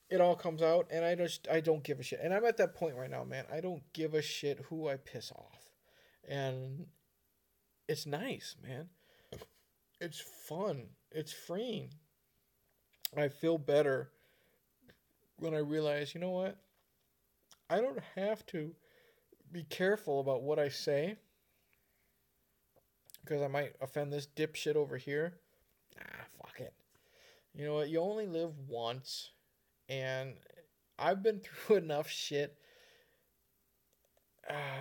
it all comes out, and I don't give a shit. And I'm at that point right now, man. I don't give a shit who I piss off, and it's nice, man. It's fun. It's freeing. I feel better when I realize, you know what? I don't have to be careful about what I say because I might offend this dipshit over here. Fuck it. You know what? You only live once, and I've been through enough shit.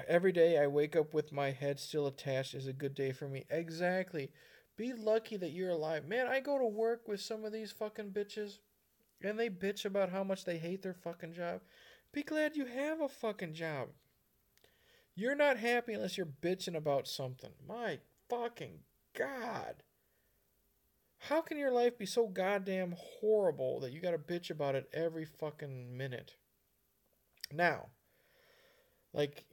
Every day I wake up with my head still attached is a good day for me. Exactly. Be lucky that you're alive. Man, I go to work with some of these fucking bitches, and they bitch about how much they hate their fucking job. Be glad you have a fucking job. You're not happy unless you're bitching about something. My fucking God. How can your life be so goddamn horrible that you gotta bitch about it every fucking minute? Now, Like,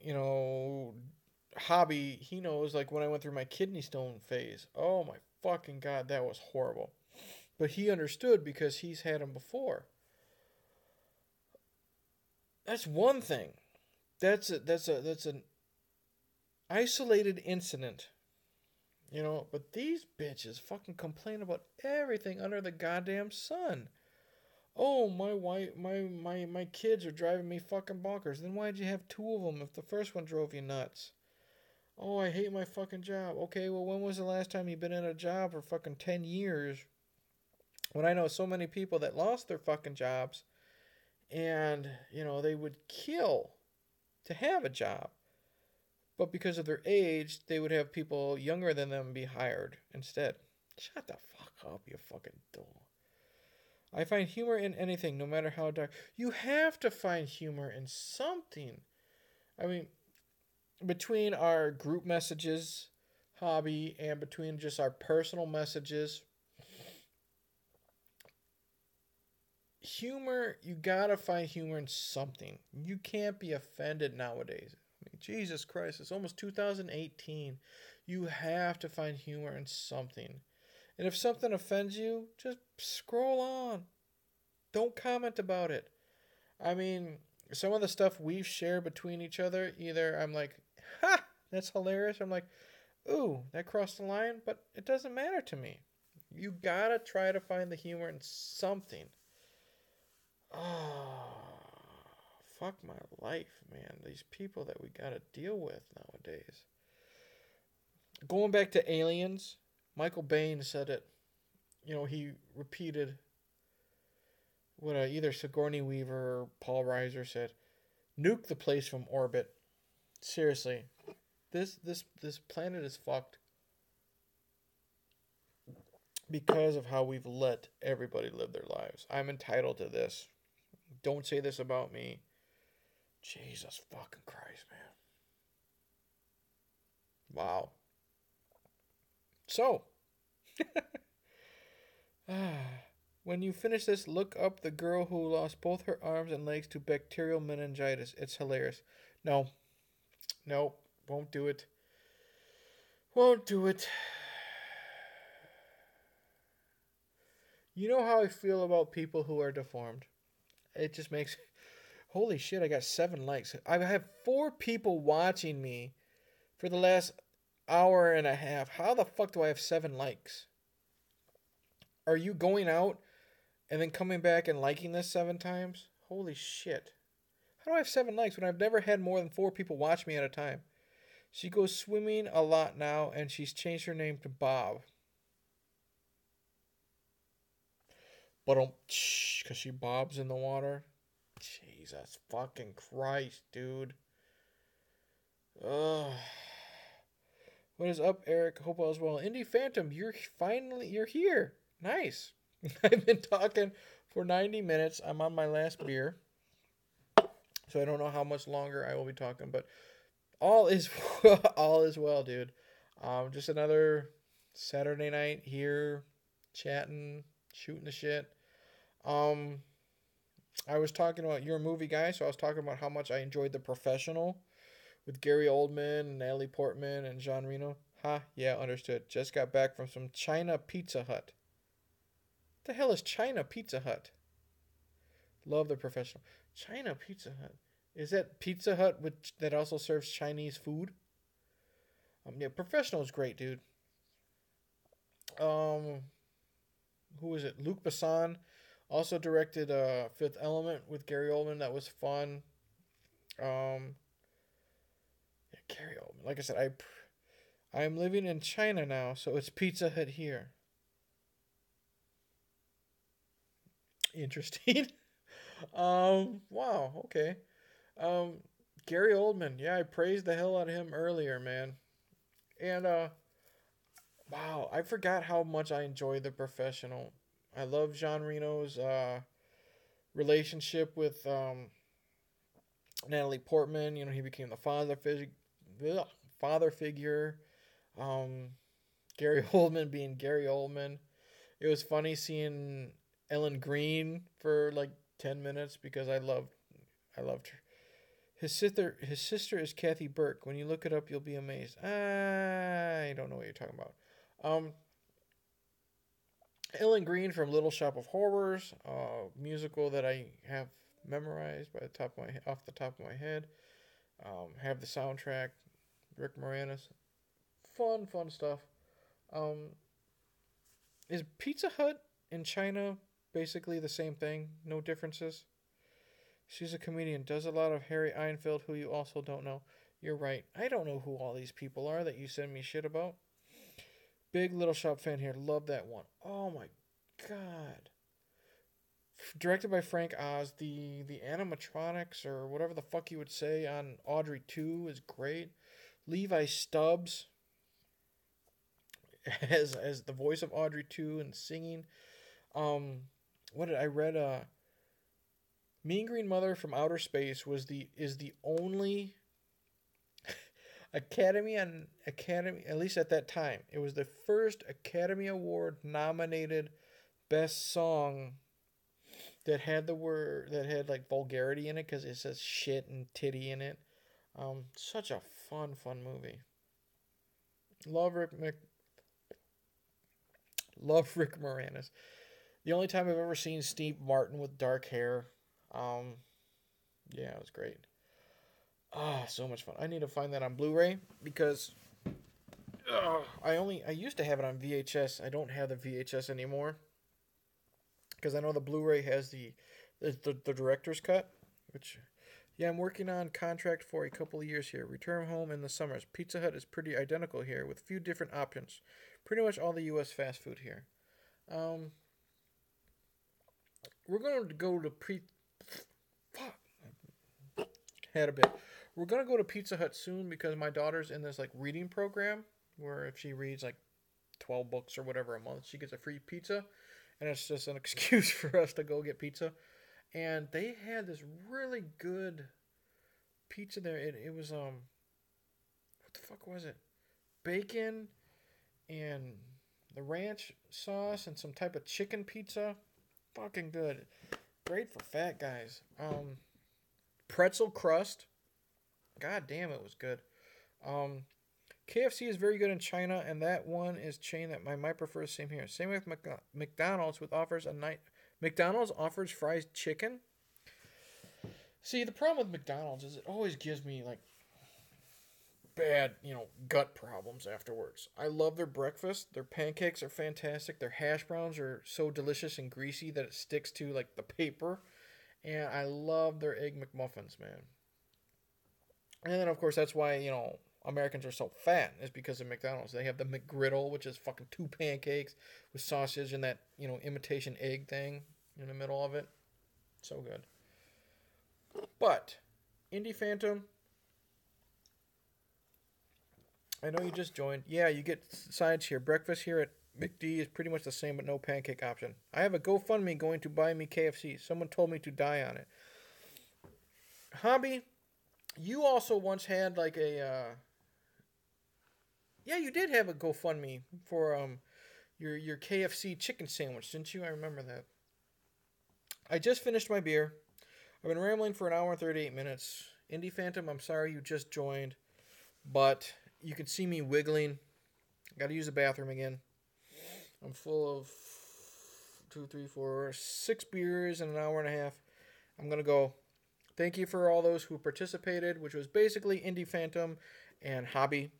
Hobby, he knows, like, when I went through my kidney stone phase. Oh my fucking God, that was horrible. But he understood because he's had them before. That's one thing. That's an isolated incident. But these bitches fucking complain about everything under the goddamn sun. Oh, my wife, my kids are driving me fucking bonkers. Then why'd you have two of them if the first one drove you nuts? Oh, I hate my fucking job. Okay, well, when was the last time you've been in a job for fucking 10 years? When I know so many people that lost their fucking jobs and, they would kill to have a job. But because of their age, they would have people younger than them be hired instead. Shut the fuck up, you fucking doll. I find humor in anything, no matter how dark. You have to find humor in something. I mean, between our group messages, Hobby, and between just our personal messages, humor, you gotta find humor in something. You can't be offended nowadays. I mean, Jesus Christ, it's almost 2018. You have to find humor in something. And if something offends you, just scroll on. Don't comment about it. I mean, some of the stuff we've shared between each other, either I'm like, ha, that's hilarious. I'm like, ooh, that crossed the line, but it doesn't matter to me. You gotta try to find the humor in something. Oh, fuck my life, man. These people that we gotta deal with nowadays. Going back to Aliens, Michael Bain said it. He repeated what either Sigourney Weaver or Paul Reiser said. Nuke the place from orbit. Seriously, this planet is fucked because of how we've let everybody live their lives. I'm entitled to this. Don't say this about me. Jesus fucking Christ, man. Wow. So, when you finish this, look up the girl who lost both her arms and legs to bacterial meningitis. It's hilarious. No, won't do it. Won't do it. You know how I feel about people who are deformed. It just makes... Holy shit, I got 7 likes. I have 4 people watching me for the last hour and a half. How the fuck do I have 7 likes? Are you going out and then coming back and liking this 7 times? Holy shit. How do I have 7 likes when I've never had more than 4 people watch me at a time? She goes swimming a lot now, and she's changed her name to Bob. But because she bobs in the water. Jesus fucking Christ, dude. Ugh. What is up, Eric? Hope all is well. Indie Phantom, you're here. Nice. I've been talking for 90 minutes. I'm on my last beer. So I don't know how much longer I will be talking, but all is well, dude. Just another Saturday night here, chatting, shooting the shit. I was talking about, you're a movie guy, so I was talking about how much I enjoyed The Professional with Gary Oldman and Natalie Portman and Jean Reno. Yeah, understood. Just got back from some China Pizza Hut. What the hell is China Pizza Hut? Love The Professional. China Pizza Hut. Is that Pizza Hut that also serves Chinese food? Yeah, Professional is great, dude. Who is it? Luc Besson also directed Fifth Element with Gary Oldman. That was fun. Yeah, Gary Oldman. Like I said, I'm living in China now, so it's Pizza Hut here. Interesting. Wow, okay. Gary Oldman. Yeah, I praised the hell out of him earlier, man. And wow, I forgot how much I enjoyed The Professional. I love Jean Reno's relationship with Natalie Portman. He became the father figure. Gary Oldman being Gary Oldman. It was funny seeing Ellen Green for like 10 minutes because I loved her. His sister is Kathy Burke. When you look it up, you'll be amazed. I don't know what you're talking about. Ellen Green from Little Shop of Horrors, musical that I have memorized off the top of my head. Have the soundtrack. Rick Moranis. Fun stuff. Um, is Pizza Hut in China basically the same thing? No differences? She's a comedian. Does a lot of Harry Einfeld, who you also don't know. You're right. I don't know who all these people are that you send me shit about. Big Little Shop fan here. Love that one. Oh my god. Directed by Frank Oz. The animatronics or whatever the fuck you would say on Audrey 2 is great. Levi Stubbs as the voice of Audrey 2 and singing. What did I read? Mean Green Mother from Outer Space is the only Academy, at least at that time, it was the first Academy Award nominated best song that had like vulgarity in it because it says shit and titty in it. Such a fun movie. Love Rick Moranis. The only time I've ever seen Steve Martin with dark hair. Yeah, it was great. So much fun. I need to find that on Blu-ray because I used to have it on VHS. I don't have the VHS anymore because I know the Blu-ray has the director's cut, which yeah, I'm working on contract for a couple of years here. Return home in the summers. Pizza Hut is pretty identical here with a few different options. Pretty much all the U.S. fast food here. We're going to go to had a bit. We're going to go to Pizza Hut soon because my daughter's in this like reading program where if she reads like 12 books or whatever a month, she gets a free pizza. And it's just an excuse for us to go get pizza. And they had this really good pizza there. It was what the fuck was it? Bacon and the ranch sauce and some type of chicken pizza. Fucking good. Great for fat guys. Pretzel crust. God damn, it was good. KFC is very good in China, and that one is chain that I might prefer. Same here. Same with McDonald's, with offers a night. McDonald's offers fried chicken. See, the problem with McDonald's is it always gives me like bad, gut problems afterwards. I love their breakfast. Their pancakes are fantastic. Their hash browns are so delicious and greasy that it sticks to like the paper. And I love their egg McMuffins, man. And then of course that's why, Americans are so fat is because of McDonald's. They have the McGriddle, which is fucking 2 pancakes with sausage and that, imitation egg thing in the middle of it. So good. But Indie Phantom, I know you just joined. Yeah, you get sides here. Breakfast here at McD is pretty much the same, but no pancake option. I have a GoFundMe going to buy me KFC. Someone told me to die on it. Hobby, you also once had like a... Yeah, you did have a GoFundMe for your KFC chicken sandwich, didn't you? I remember that. I just finished my beer. I've been rambling for an hour and 38 minutes. Indie Phantom, I'm sorry you just joined, but you can see me wiggling. Got to use the bathroom again. I'm full of 6 beers in an hour and a half. I'm going to go. Thank you for all those who participated, which was basically Indie Phantom and Hobby.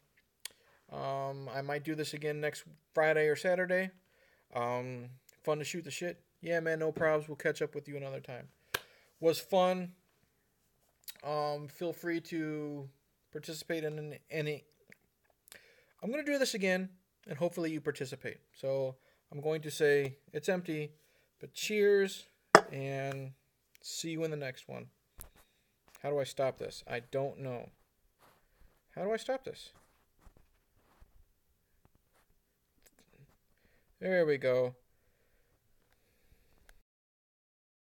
I might do this again next Friday or Saturday. Fun to shoot the shit. Yeah, man, no problems. We'll catch up with you another time. Was fun. Feel free to participate in any... I'm going to do this again, and hopefully you participate. So I'm going to say it's empty, but cheers, and see you in the next one. How do I stop this? I don't know. How do I stop this? There we go.